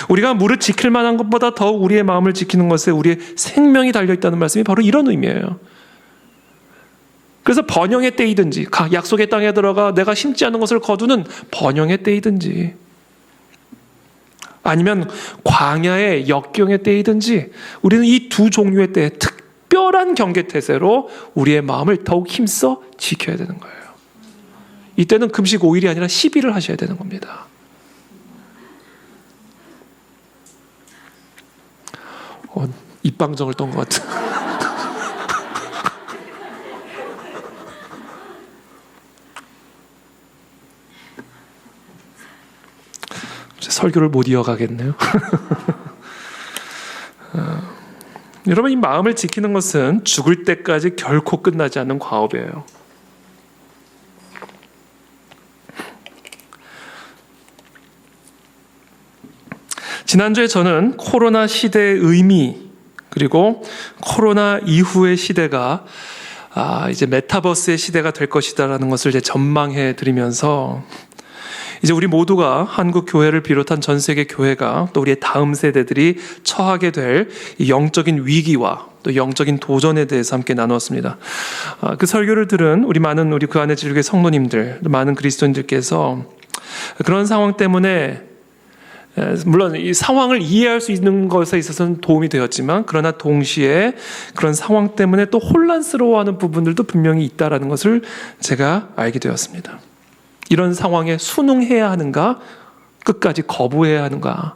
A: 우리가 무릇 지킬 만한 것보다 더욱 우리의 마음을 지키는 것에 우리의 생명이 달려있다는 말씀이 바로 이런 의미예요. 그래서 번영의 때이든지, 약속의 땅에 들어가 내가 심지 않은 것을 거두는 번영의 때이든지, 아니면 광야의 역경의 때이든지, 우리는 이 두 종류의 때에 특별한 경계태세로 우리의 마음을 더욱 힘써 지켜야 되는 거예요. 이때는 금식 5일이 아니라 10일을 하셔야 되는 겁니다. 입방정을 떤 것 같은. 설교를 못 이어가겠네요. 여러분, 이 마음을 지키는 것은 죽을 때까지 결코 끝나지 않는 과업이에요. 지난주에 저는 코로나 시대의 의미, 그리고 코로나 이후의 시대가 이제 메타버스의 시대가 될 것이다라는 것을 이제 전망해 드리면서, 이제 우리 모두가 한국 교회를 비롯한 전 세계 교회가 또 우리의 다음 세대들이 처하게 될 영적인 위기와 또 영적인 도전에 대해서 함께 나누었습니다. 그 설교를 들은 우리 많은 우리 그 안에 지르게 성도님들, 많은 그리스도인들께서 그런 상황 때문에, 물론 이 상황을 이해할 수 있는 것에 있어서는 도움이 되었지만, 그러나 동시에 그런 상황 때문에 또 혼란스러워하는 부분들도 분명히 있다라는 것을 제가 알게 되었습니다. 이런 상황에 순응해야 하는가? 끝까지 거부해야 하는가?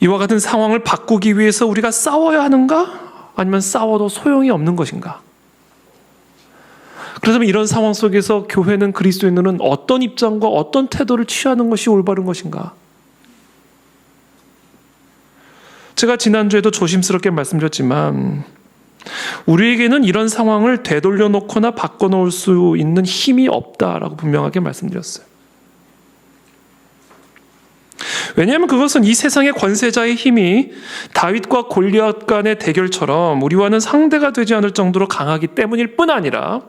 A: 이와 같은 상황을 바꾸기 위해서 우리가 싸워야 하는가? 아니면 싸워도 소용이 없는 것인가? 그렇다면 이런 상황 속에서 교회는, 그리스도인들은 어떤 입장과 어떤 태도를 취하는 것이 올바른 것인가? 제가 지난주에도 조심스럽게 말씀드렸지만, 우리에게는 이런 상황을 되돌려 놓거나 바꿔놓을 수 있는 힘이 없다라고 분명하게 말씀드렸어요. 왜냐하면 그것은 이 세상의 권세자의 힘이 다윗과 골리앗 간의 대결처럼 우리와는 상대가 되지 않을 정도로 강하기 때문일 뿐 아니라,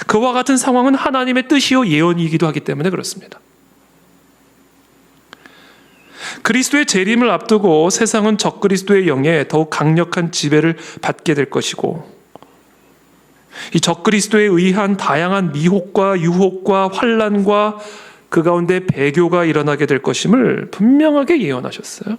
A: 그와 같은 상황은 하나님의 뜻이요 예언이기도 하기 때문에 그렇습니다. 그리스도의 재림을 앞두고 세상은 적그리스도의 영에 더욱 강력한 지배를 받게 될 것이고, 이 적그리스도에 의한 다양한 미혹과 유혹과 환난과 그 가운데 배교가 일어나게 될 것임을 분명하게 예언하셨어요.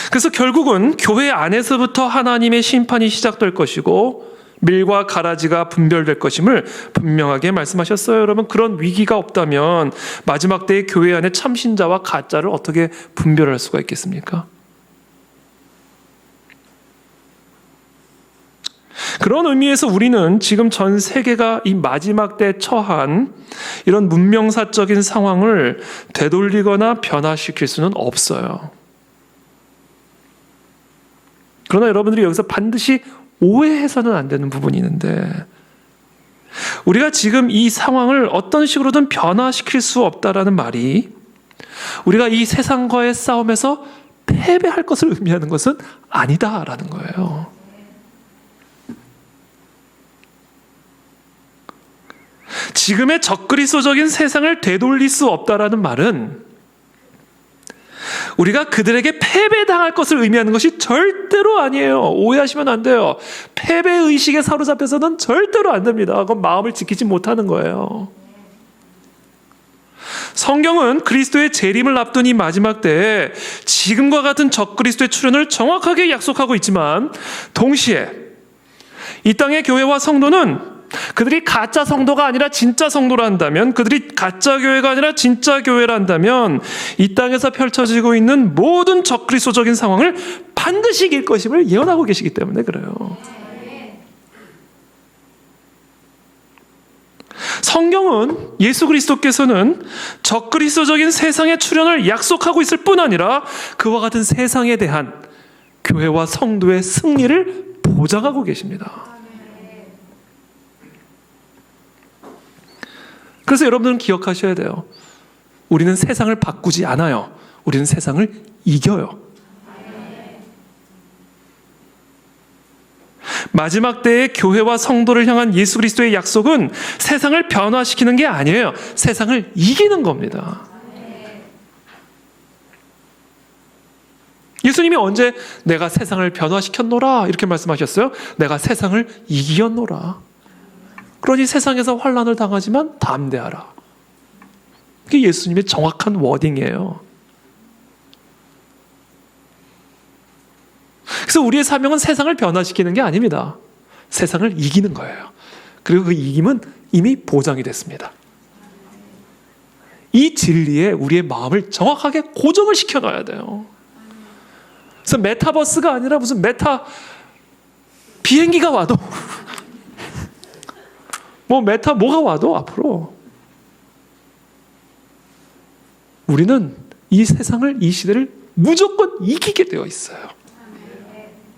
A: 그래서 결국은 교회 안에서부터 하나님의 심판이 시작될 것이고, 밀과 가라지가 분별될 것임을 분명하게 말씀하셨어요. 여러분, 그런 위기가 없다면 마지막 때의 교회 안에 참신자와 가짜를 어떻게 분별할 수가 있겠습니까? 그런 의미에서 우리는 지금 전 세계가 이 마지막 때에 처한 이런 문명사적인 상황을 되돌리거나 변화시킬 수는 없어요. 그러나 여러분들이 여기서 반드시 오해해서는 안 되는 부분이 있는데, 우리가 지금 이 상황을 어떤 식으로든 변화시킬 수 없다라는 말이 우리가 이 세상과의 싸움에서 패배할 것을 의미하는 것은 아니다라는 거예요. 지금의 적그리스도적인 세상을 되돌릴 수 없다라는 말은 우리가 그들에게 패배당할 것을 의미하는 것이 절대로 아니에요. 오해하시면 안 돼요. 패배의식에 사로잡혀서는 절대로 안 됩니다. 그건 마음을 지키지 못하는 거예요. 성경은 그리스도의 재림을 앞둔 이 마지막 때에 지금과 같은 적그리스도의 출현을 정확하게 약속하고 있지만, 동시에 이 땅의 교회와 성도는 그들이 가짜 성도가 아니라 진짜 성도라 한다면, 그들이 가짜 교회가 아니라 진짜 교회라 한다면, 이 땅에서 펼쳐지고 있는 모든 적그리스도적인 상황을 반드시 이길 것임을 예언하고 계시기 때문에 그래요. 성경은, 예수 그리스도께서는 적그리스도적인 세상의 출현을 약속하고 있을 뿐 아니라 그와 같은 세상에 대한 교회와 성도의 승리를 보장하고 계십니다. 그래서 여러분들은 기억하셔야 돼요. 우리는 세상을 바꾸지 않아요. 우리는 세상을 이겨요. 마지막 때의 교회와 성도를 향한 예수 그리스도의 약속은 세상을 변화시키는 게 아니에요. 세상을 이기는 겁니다. 예수님이 언제 내가 세상을 변화시켰노라 이렇게 말씀하셨어요? 내가 세상을 이기었노라. 그러니 세상에서 환난을 당하지만 담대하라. 그게 예수님의 정확한 워딩이에요. 그래서 우리의 사명은 세상을 변화시키는 게 아닙니다. 세상을 이기는 거예요. 그리고 그 이김은 이미 보장이 됐습니다. 이 진리에 우리의 마음을 정확하게 고정을 시켜놔야 돼요. 그래서 메타버스가 아니라 무슨 메타 비행기가 와도 뭐 메타 뭐가 와도 앞으로 우리는 이 세상을, 이 시대를 무조건 이기게 되어 있어요.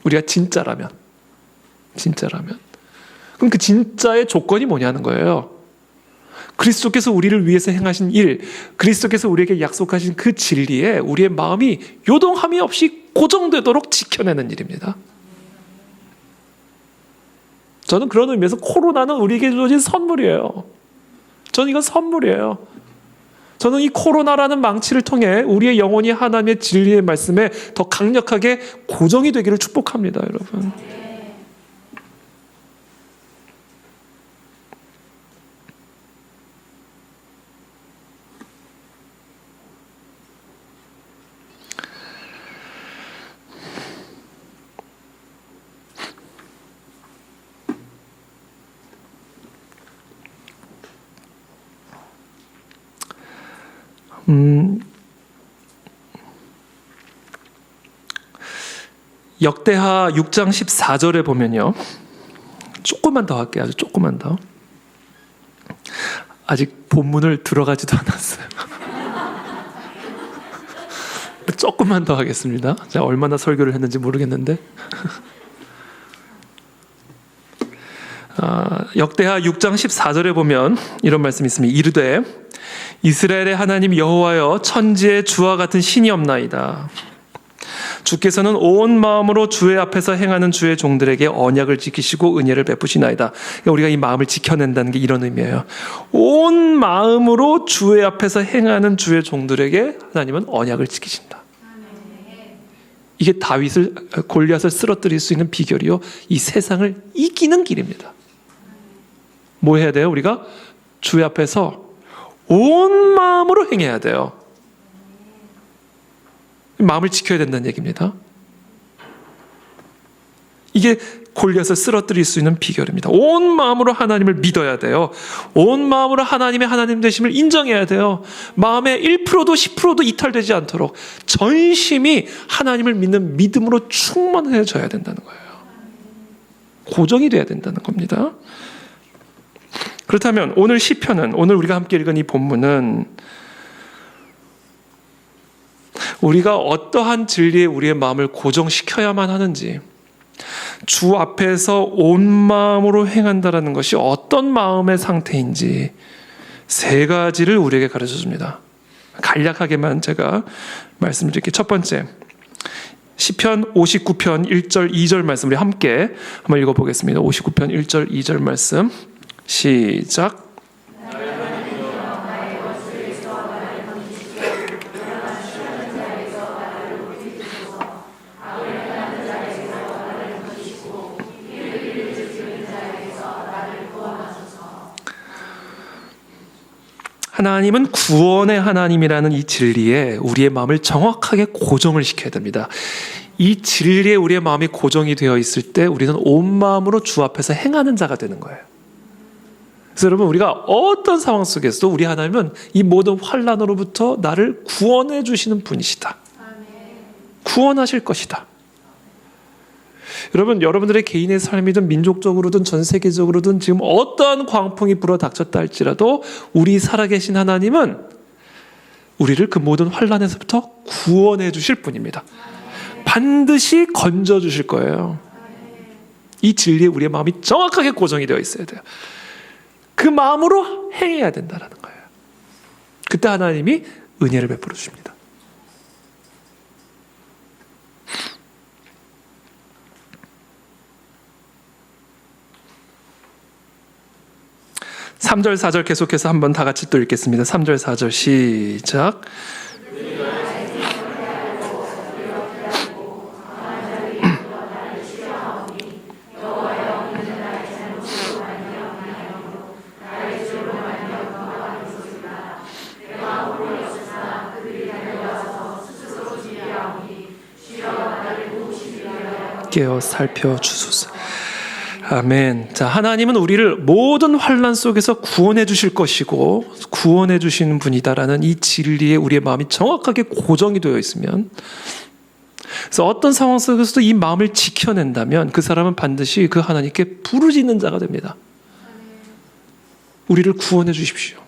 A: 우리가 진짜라면. 그럼 그 진짜의 조건이 뭐냐는 거예요. 그리스도께서 우리를 위해서 행하신 일, 그리스도께서 우리에게 약속하신 그 진리에 우리의 마음이 요동함이 없이 고정되도록 지켜내는 일입니다. 저는 그런 의미에서 코로나는 우리에게 주어진 선물이에요. 저는 이건 선물이에요. 저는 이 코로나라는 망치를 통해 우리의 영혼이 하나님의 진리의 말씀에 더 강력하게 고정이 되기를 축복합니다, 여러분. 역대하 6장 14절에 보면요. 조금만 더 할게요. 아주 조금만 더. 아직 본문을 들어가지도 않았어요. 조금만 더 하겠습니다. 제가 얼마나 설교를 했는지 모르겠는데. 역대하 6장 14절에 보면 이런 말씀이 있습니다. 이르되 이스라엘의 하나님 여호와여 천지에 주와 같은 신이 없나이다. 주께서는 온 마음으로 주의 앞에서 행하는 주의 종들에게 언약을 지키시고 은혜를 베푸시나이다. 그러니까 우리가 이 마음을 지켜낸다는 게 이런 의미예요. 온 마음으로 주의 앞에서 행하는 주의 종들에게 하나님은 언약을 지키신다. 이게 골리앗을 쓰러뜨릴 수 있는 비결이요, 이 세상을 이기는 길입니다. 뭐 해야 돼요? 우리가 주의 앞에서 온 마음으로 행해야 돼요. 마음을 지켜야 된다는 얘기입니다. 이게 골리앗을 쓰러뜨릴 수 있는 비결입니다. 온 마음으로 하나님을 믿어야 돼요. 온 마음으로 하나님의 하나님 되심을 인정해야 돼요. 마음의 1%도 10%도 이탈되지 않도록 전심이 하나님을 믿는 믿음으로 충만해져야 된다는 거예요. 고정이 돼야 된다는 겁니다. 그렇다면 오늘 시편은, 오늘 우리가 함께 읽은 이 본문은 우리가 어떠한 진리에 우리의 마음을 고정시켜야만 하는지, 주 앞에서 온 마음으로 행한다라는 것이 어떤 마음의 상태인지 세 가지를 우리에게 가르쳐 줍니다. 간략하게만 제가 말씀드릴게요. 첫 번째, 시편 59편 1절 2절 말씀 우리 함께 한번 읽어보겠습니다. 59편 1절 2절 말씀 시작. 하나님은 구원의 하나님이라는 이 진리에 우리의 마음을 정확하게 고정을 시켜야 됩니다. 이 진리에 우리의 마음이 고정이 되어 있을 때 우리는 온 마음으로 주 앞에서 행하는 자가 되는 거예요. 그래서 여러분, 우리가 어떤 상황 속에서도 우리 하나님은 이 모든 환난으로부터 나를 구원해 주시는 분이시다. 구원하실 것이다. 여러분, 여러분들의 개인의 삶이든 민족적으로든 전 세계적으로든 지금 어떠한 광풍이 불어닥쳤다 할지라도 우리 살아계신 하나님은 우리를 그 모든 환난에서부터 구원해 주실 분입니다. 반드시 건져 주실 거예요. 이 진리에 우리의 마음이 정확하게 고정이 되어 있어야 돼요. 그 마음으로 행해야 된다는 거예요. 그때 하나님이 은혜를 베풀어 주십니다. 삼 절 4절 계속해서 한번 다 같이 또 읽겠습니다. 3절 4절 시작. 깨어 살펴주소서. 아멘. 자, 하나님은 우리를 모든 환난 속에서 구원해 주실 것이고 구원해 주시는 분이다라는 이 진리에 우리의 마음이 정확하게 고정이 되어 있으면, 그래서 어떤 상황 속에서도 이 마음을 지켜낸다면 그 사람은 반드시 그 하나님께 부르짖는 자가 됩니다. 우리를 구원해 주십시오.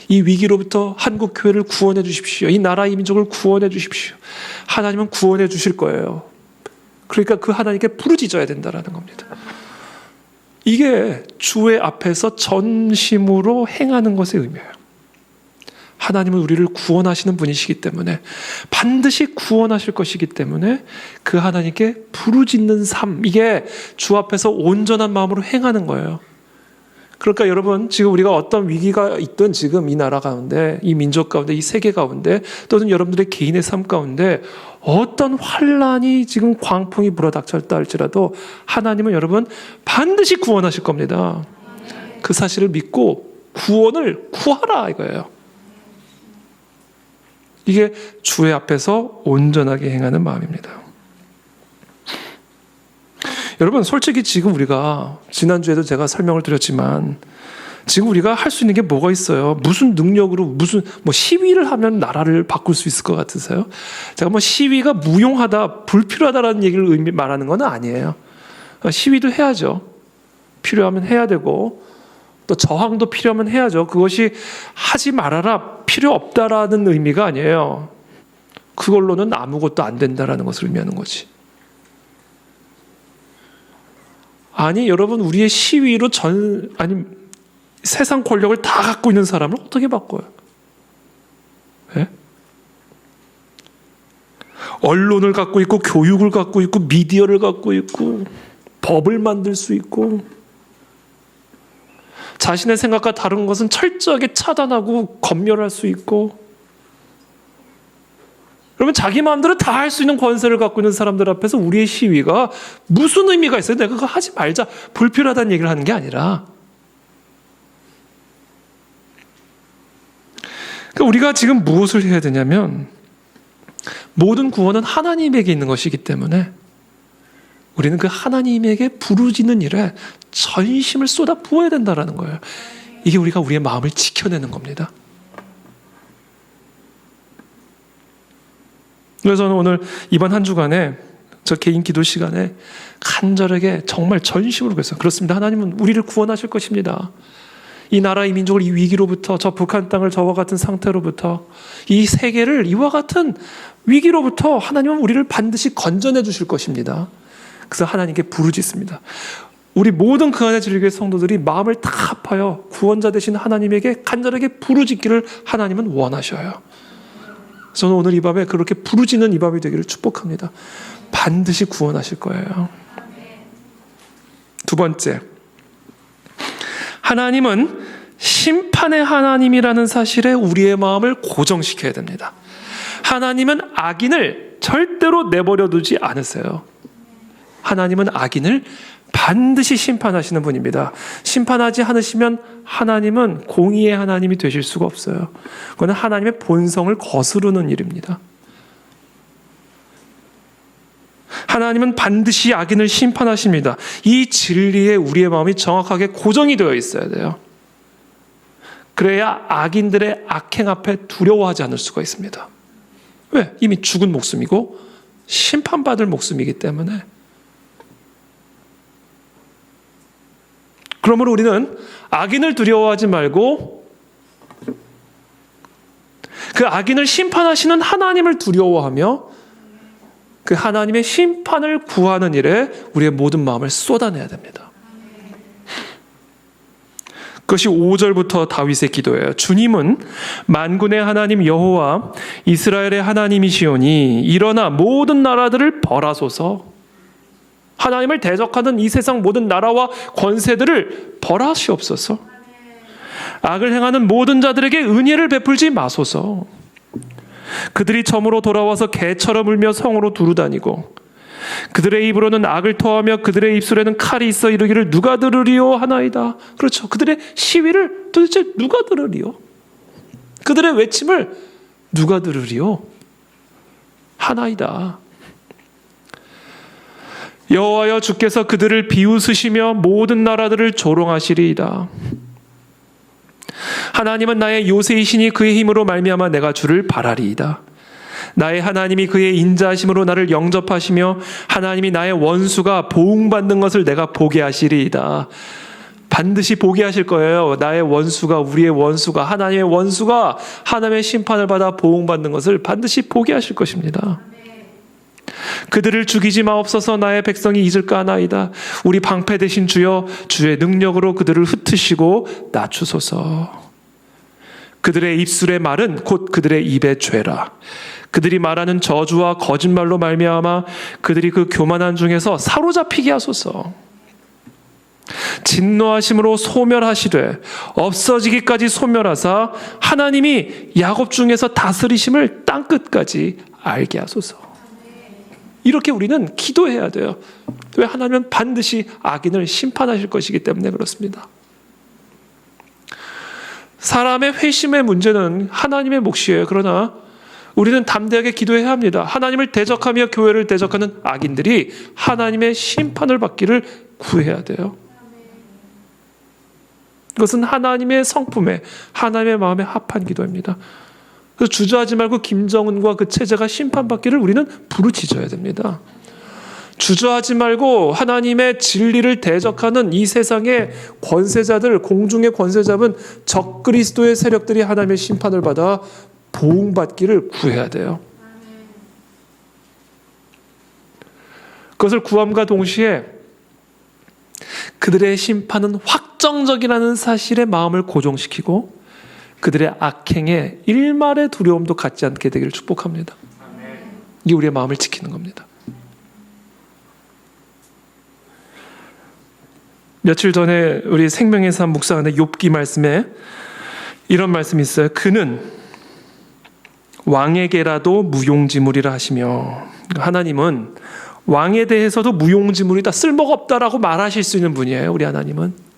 A: 이 위기로부터 한국 교회를 구원해 주십시오. 이 나라 이 민족을 구원해 주십시오. 하나님은 구원해 주실 거예요. 그러니까 그 하나님께 부르짖어야 된다라는 겁니다. 이게 주의 앞에서 전심으로 행하는 것의 의미예요. 하나님은 우리를 구원하시는 분이시기 때문에, 반드시 구원하실 것이기 때문에 그 하나님께 부르짖는 삶, 이게 주 앞에서 온전한 마음으로 행하는 거예요. 그러니까 여러분, 지금 우리가 어떤 위기가 있든 지금 이 나라 가운데, 이 민족 가운데, 이 세계 가운데, 또는 여러분들의 개인의 삶 가운데 어떤 환란이 지금 광풍이 불어닥쳤다 할지라도 하나님은 여러분 반드시 구원하실 겁니다. 그 사실을 믿고 구원을 구하라 이거예요. 이게 주의 앞에서 온전하게 행하는 마음입니다. 여러분, 솔직히 지금 우리가, 지난주에도 제가 설명을 드렸지만, 지금 우리가 할 수 있는 게 뭐가 있어요? 무슨 능력으로, 무슨 시위를 하면 나라를 바꿀 수 있을 것 같으세요? 제가 시위가 무용하다, 불필요하다라는 얘기를 말하는 건 아니에요. 시위도 해야죠. 필요하면 해야 되고, 또 저항도 필요하면 해야죠. 그것이 하지 말아라, 필요 없다라는 의미가 아니에요. 그걸로는 아무것도 안 된다라는 것을 의미하는 거지. 아니, 여러분, 우리의 시위로 세상 권력을 다 갖고 있는 사람을 어떻게 바꿔요? 네? 언론을 갖고 있고, 교육을 갖고 있고, 미디어를 갖고 있고, 법을 만들 수 있고, 자신의 생각과 다른 것은 철저하게 차단하고 검열할 수 있고, 그러면 자기 마음대로 다 할 수 있는 권세를 갖고 있는 사람들 앞에서 우리의 시위가 무슨 의미가 있어요? 내가 그거 하지 말자, 불필요하다는 얘기를 하는 게 아니라, 그러니까 우리가 지금 무엇을 해야 되냐면, 모든 구원은 하나님에게 있는 것이기 때문에 우리는 그 하나님에게 부르짖는 일에 전심을 쏟아 부어야 된다는 거예요. 이게 우리가 우리의 마음을 지켜내는 겁니다. 그래서 저는 오늘 이번 한 주간에 저 개인 기도 시간에 간절하게 정말 전심으로 그랬어요. 그렇습니다. 하나님은 우리를 구원하실 것입니다. 이 나라, 이 민족을 이 위기로부터, 저 북한 땅을 저와 같은 상태로부터, 이 세계를 이와 같은 위기로부터 하나님은 우리를 반드시 건져내 주실 것입니다. 그래서 하나님께 부르짖습니다. 우리 모든 그 안에 즐길 성도들이 마음을 다 합하여 구원자 되신 하나님에게 간절하게 부르짖기를 하나님은 원하셔요. 저는 오늘 이 밤에 그렇게 부르짖는 이 밤이 되기를 축복합니다. 반드시 구원하실 거예요. 두 번째, 하나님은 심판의 하나님이라는 사실에 우리의 마음을 고정시켜야 됩니다. 하나님은 악인을 절대로 내버려 두지 않으세요. 하나님은 악인을 반드시 심판하시는 분입니다. 심판하지 않으시면 하나님은 공의의 하나님이 되실 수가 없어요. 그건 하나님의 본성을 거스르는 일입니다. 하나님은 반드시 악인을 심판하십니다. 이 진리에 우리의 마음이 정확하게 고정이 되어 있어야 돼요. 그래야 악인들의 악행 앞에 두려워하지 않을 수가 있습니다. 왜? 이미 죽은 목숨이고 심판받을 목숨이기 때문에. 그러므로 우리는 악인을 두려워하지 말고 그 악인을 심판하시는 하나님을 두려워하며 그 하나님의 심판을 구하는 일에 우리의 모든 마음을 쏟아내야 됩니다. 그것이 5절부터 다윗의 기도예요. 주님은 만군의 하나님 여호와 이스라엘의 하나님이시오니 일어나 모든 나라들을 벌하소서. 하나님을 대적하는 이 세상 모든 나라와 권세들을 벌하시옵소서. 악을 행하는 모든 자들에게 은혜를 베풀지 마소서. 그들이 점으로 돌아와서 개처럼 울며 성으로 두루다니고 그들의 입으로는 악을 토하며 그들의 입술에는 칼이 있어 이르기를 누가 들으리요 하나이다. 그렇죠. 그들의 시위를 도대체 누가 들으리요? 그들의 외침을 누가 들으리요? 하나이다. 여호와여 주께서 그들을 비웃으시며 모든 나라들을 조롱하시리이다. 하나님은 나의 요새이시니 그의 힘으로 말미암아 내가 주를 바라리이다. 나의 하나님이 그의 인자하심으로 나를 영접하시며 하나님이 나의 원수가 보응받는 것을 내가 보게 하시리이다. 반드시 보게 하실 거예요. 나의 원수가, 우리의 원수가, 하나님의 원수가 하나님의 심판을 받아 보응받는 것을 반드시 보게 하실 것입니다. 그들을 죽이지 마옵소서. 나의 백성이 잊을까 하나이다. 우리 방패 되신 주여, 주의 능력으로 그들을 흩으시고 낮추소서. 그들의 입술의 말은 곧 그들의 입의 죄라. 그들이 말하는 저주와 거짓말로 말미암아 그들이 그 교만한 중에서 사로잡히게 하소서. 진노하심으로 소멸하시되 없어지기까지 소멸하사 하나님이 야곱 중에서 다스리심을 땅끝까지 알게 하소서. 이렇게 우리는 기도해야 돼요. 왜? 하나님은 반드시 악인을 심판하실 것이기 때문에 그렇습니다. 사람의 회심의 문제는 하나님의 몫이에요. 그러나 우리는 담대하게 기도해야 합니다. 하나님을 대적하며 교회를 대적하는 악인들이 하나님의 심판을 받기를 구해야 돼요. 그것은 하나님의 성품에, 하나님의 마음에 합한 기도입니다. 그래서 주저하지 말고 김정은과 그 체제가 심판받기를 우리는 부르짖어야 됩니다. 주저하지 말고 하나님의 진리를 대적하는 이 세상의 권세자들, 공중의 권세 잡은 적그리스도의 세력들이 하나님의 심판을 받아 보응받기를 구해야 돼요. 그것을 구함과 동시에 그들의 심판은 확정적이라는 사실에 마음을 고정시키고 그들의 악행에 일말의 두려움도 갖지 않게 되기를 축복합니다. 이게 우리의 마음을 지키는 겁니다. 며칠 전에 우리 생명의 삶 묵상하는 욥기 말씀에 이런 말씀이 있어요. 그는 왕에게라도 무용지물이라 하시며, 하나님은 왕에 대해서도 무용지물이다, 쓸모가 없다라고 말하실 수 있는 분이에요. 우리 하나님은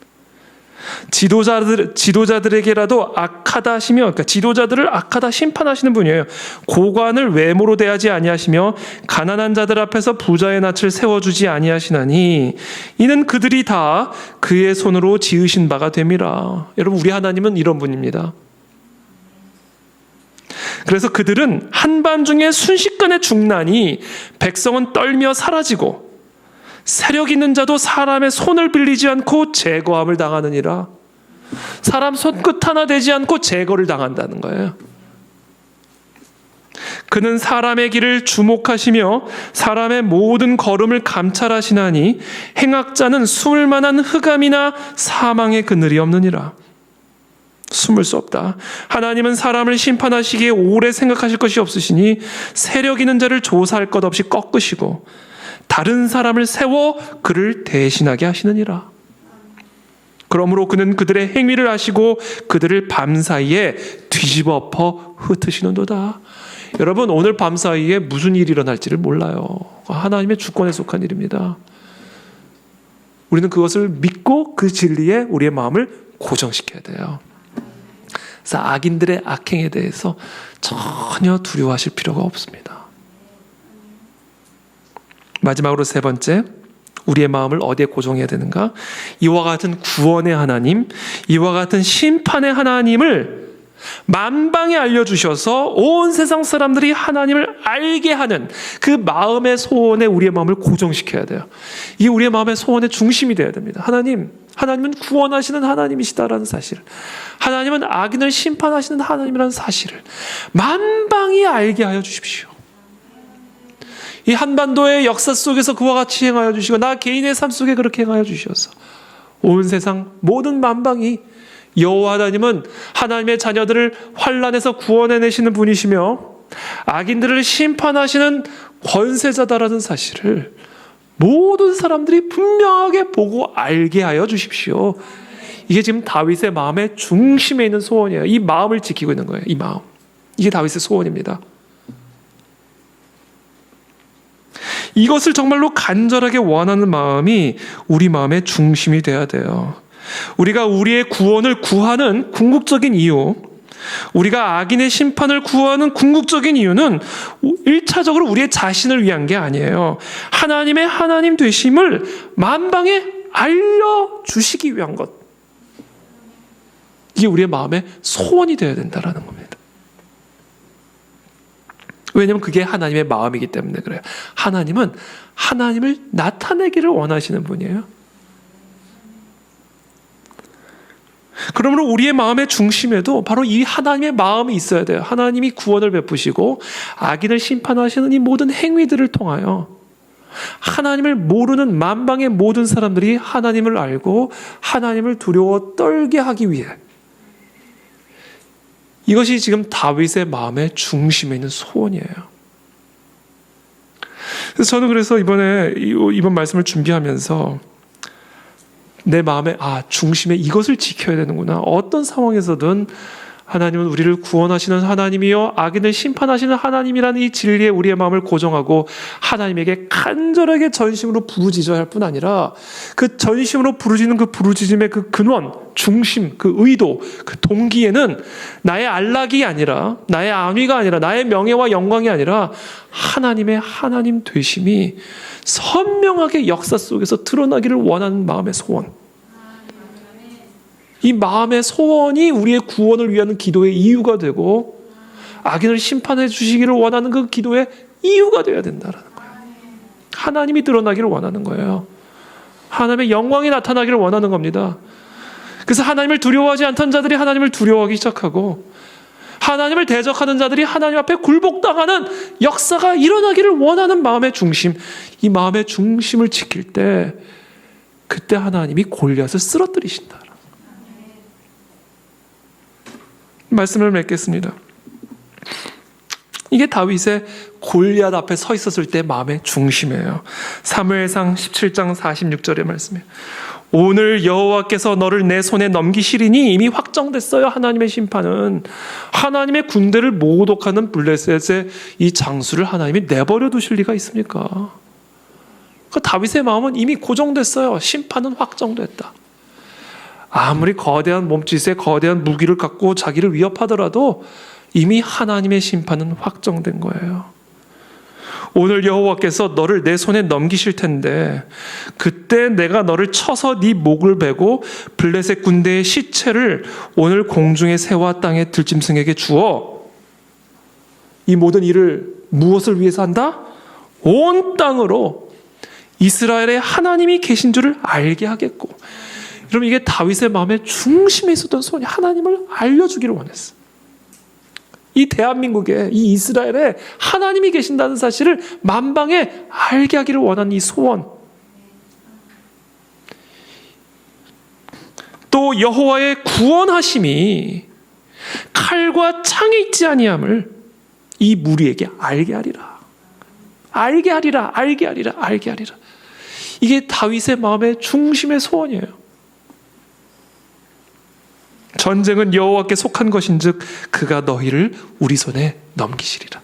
A: 지도자들에게라도 악하다 하시며, 그러니까 지도자들을 악하다 심판하시는 분이에요. 고관을 외모로 대하지 아니하시며 가난한 자들 앞에서 부자의 낯을 세워주지 아니하시나니 이는 그들이 다 그의 손으로 지으신 바가 됨이라. 여러분, 우리 하나님은 이런 분입니다. 그래서 그들은 한밤중에 순식간에 죽나니 백성은 떨며 사라지고 세력 있는 자도 사람의 손을 빌리지 않고 제거함을 당하느니라. 사람 손끝 하나 되지 않고 제거를 당한다는 거예요. 그는 사람의 길을 주목하시며 사람의 모든 걸음을 감찰하시나니 행악자는 숨을 만한 흑암이나 사망의 그늘이 없느니라. 숨을 수 없다. 하나님은 사람을 심판하시기에 오래 생각하실 것이 없으시니 세력 있는 자를 조사할 것 없이 꺾으시고 다른 사람을 세워 그를 대신하게 하시느니라. 그러므로 그는 그들의 행위를 아시고 그들을 밤사이에 뒤집어 엎어 흩으시는도다. 여러분, 오늘 밤사이에 무슨 일이 일어날지를 몰라요. 하나님의 주권에 속한 일입니다. 우리는 그것을 믿고 그 진리에 우리의 마음을 고정시켜야 돼요. 그래서 악인들의 악행에 대해서 전혀 두려워하실 필요가 없습니다. 마지막으로 세 번째, 우리의 마음을 어디에 고정해야 되는가? 이와 같은 구원의 하나님, 이와 같은 심판의 하나님을 만방에 알려주셔서 온 세상 사람들이 하나님을 알게 하는 그 마음의 소원에 우리의 마음을 고정시켜야 돼요. 이게 우리의 마음의 소원의 중심이 되어야 됩니다. 하나님은 구원하시는 하나님이시다라는 사실을, 하나님은 악인을 심판하시는 하나님이라는 사실을 만방이 알게 하여 주십시오. 이 한반도의 역사 속에서 그와 같이 행하여 주시고 나 개인의 삶 속에 그렇게 행하여 주셔서 온 세상 모든 만방이 여호와 하나님은 하나님의 자녀들을 환난에서 구원해내시는 분이시며 악인들을 심판하시는 권세자다라는 사실을 모든 사람들이 분명하게 보고 알게 하여 주십시오. 이게 지금 다윗의 마음의 중심에 있는 소원이에요. 이 마음을 지키고 있는 거예요. 이 마음. 이게 다윗의 소원입니다. 이것을 정말로 간절하게 원하는 마음이 우리 마음의 중심이 돼야 돼요. 우리가 우리의 구원을 구하는 궁극적인 이유, 우리가 악인의 심판을 구하는 궁극적인 이유는 1차적으로 우리의 자신을 위한 게 아니에요. 하나님의 하나님 되심을 만방에 알려주시기 위한 것. 이게 우리의 마음의 소원이 되어야 된다는 겁니다. 왜냐하면 그게 하나님의 마음이기 때문에 그래요. 하나님은 하나님을 나타내기를 원하시는 분이에요. 그러므로 우리의 마음의 중심에도 바로 이 하나님의 마음이 있어야 돼요. 하나님이 구원을 베푸시고 악인을 심판하시는 이 모든 행위들을 통하여 하나님을 모르는 만방의 모든 사람들이 하나님을 알고 하나님을 두려워 떨게 하기 위해, 이것이 지금 다윗의 마음의 중심에 있는 소원이에요. 그래서 저는 이번 말씀을 준비하면서 내 마음의 중심에 이것을 지켜야 되는구나. 어떤 상황에서든 하나님은 우리를 구원하시는 하나님이요 악인을 심판하시는 하나님이라는 이 진리에 우리의 마음을 고정하고 하나님에게 간절하게 전심으로 부르짖어야 할 뿐 아니라, 그 전심으로 부르짖는 그 부르짖음의 그 근원, 중심, 그 의도, 그 동기에는 나의 안락이 아니라, 나의 안위가 아니라, 나의 명예와 영광이 아니라 하나님의 하나님 되심이 선명하게 역사 속에서 드러나기를 원하는 마음의 소원. 이 마음의 소원이 우리의 구원을 위한 기도의 이유가 되고 악인을 심판해 주시기를 원하는 그 기도의 이유가 되어야 된다는 거예요. 하나님이 드러나기를 원하는 거예요. 하나님의 영광이 나타나기를 원하는 겁니다. 그래서 하나님을 두려워하지 않던 자들이 하나님을 두려워하기 시작하고, 하나님을 대적하는 자들이 하나님 앞에 굴복당하는 역사가 일어나기를 원하는 마음의 중심, 이 마음의 중심을 지킬 때 그때 하나님이 골리앗을 쓰러뜨리신다. 말씀을 맺겠습니다. 이게 다윗의 골리앗 앞에 서 있었을 때 마음의 중심이에요. 사무엘상 17장 46절의 말씀이에요. 오늘 여호와께서 너를 내 손에 넘기시리니 이미 확정됐어요. 하나님의 심판은 하나님의 군대를 모독하는 블레셋의 이 장수를 하나님이 내버려 두실 리가 있습니까? 다윗의 마음은 이미 고정됐어요. 심판은 확정됐다. 아무리 거대한 몸짓에 거대한 무기를 갖고 자기를 위협하더라도 이미 하나님의 심판은 확정된 거예요. 오늘 여호와께서 너를 내 손에 넘기실 텐데 그때 내가 너를 쳐서 네 목을 베고 블레셋 군대의 시체를 오늘 공중의 새와 땅의 들짐승에게 주어 이 모든 일을 무엇을 위해서 한다? 온 땅으로 이스라엘의 하나님이 계신 줄을 알게 하겠고. 여러분, 이게 다윗의 마음의 중심에 있었던 소원이 하나님을 알려주기를 원했어요. 이 대한민국에, 이 이스라엘에 하나님이 계신다는 사실을 만방에 알게 하기를 원하는 이 소원. 또 여호와의 구원하심이 칼과 창에 있지 아니함을 이 무리에게 알게 하리라. 알게 하리라. 알게 하리라. 알게 하리라. 이게 다윗의 마음의 중심의 소원이에요. 전쟁은 여호와께 속한 것인즉 그가 너희를 우리 손에 넘기시리라.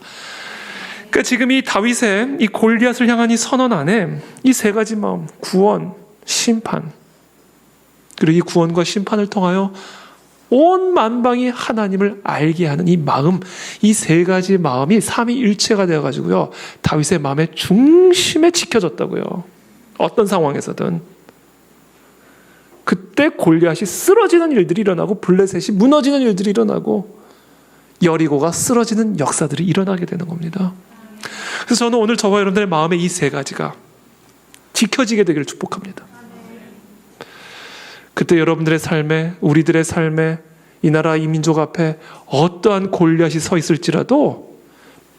A: 그러니까 지금 이 다윗의 이 골리앗을 향한 이 선언 안에 이 세 가지 마음, 구원, 심판, 그리고 이 구원과 심판을 통하여 온 만방이 하나님을 알게 하는 이 마음, 이 세 가지 마음이 삼위일체가 되어가지고요 다윗의 마음의 중심에 지켜졌다고요. 어떤 상황에서든. 그때 골리앗이 쓰러지는 일들이 일어나고 블레셋이 무너지는 일들이 일어나고 여리고가 쓰러지는 역사들이 일어나게 되는 겁니다. 그래서 저는 오늘 저와 여러분들의 마음의 이 세 가지가 지켜지게 되기를 축복합니다. 그때 여러분들의 삶에, 우리들의 삶에, 이 나라 이 민족 앞에 어떠한 골리앗이 서 있을지라도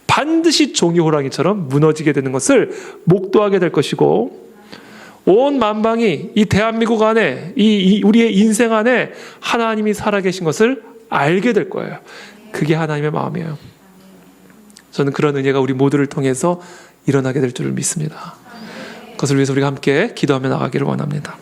A: 반드시 종이 호랑이처럼 무너지게 되는 것을 목도하게 될 것이고, 온 만방이 이 대한민국 안에, 우리의 인생 안에 하나님이 살아계신 것을 알게 될 거예요. 그게 하나님의 마음이에요. 저는 그런 은혜가 우리 모두를 통해서 일어나게 될 줄을 믿습니다. 그것을 위해서 우리가 함께 기도하며 나가기를 원합니다.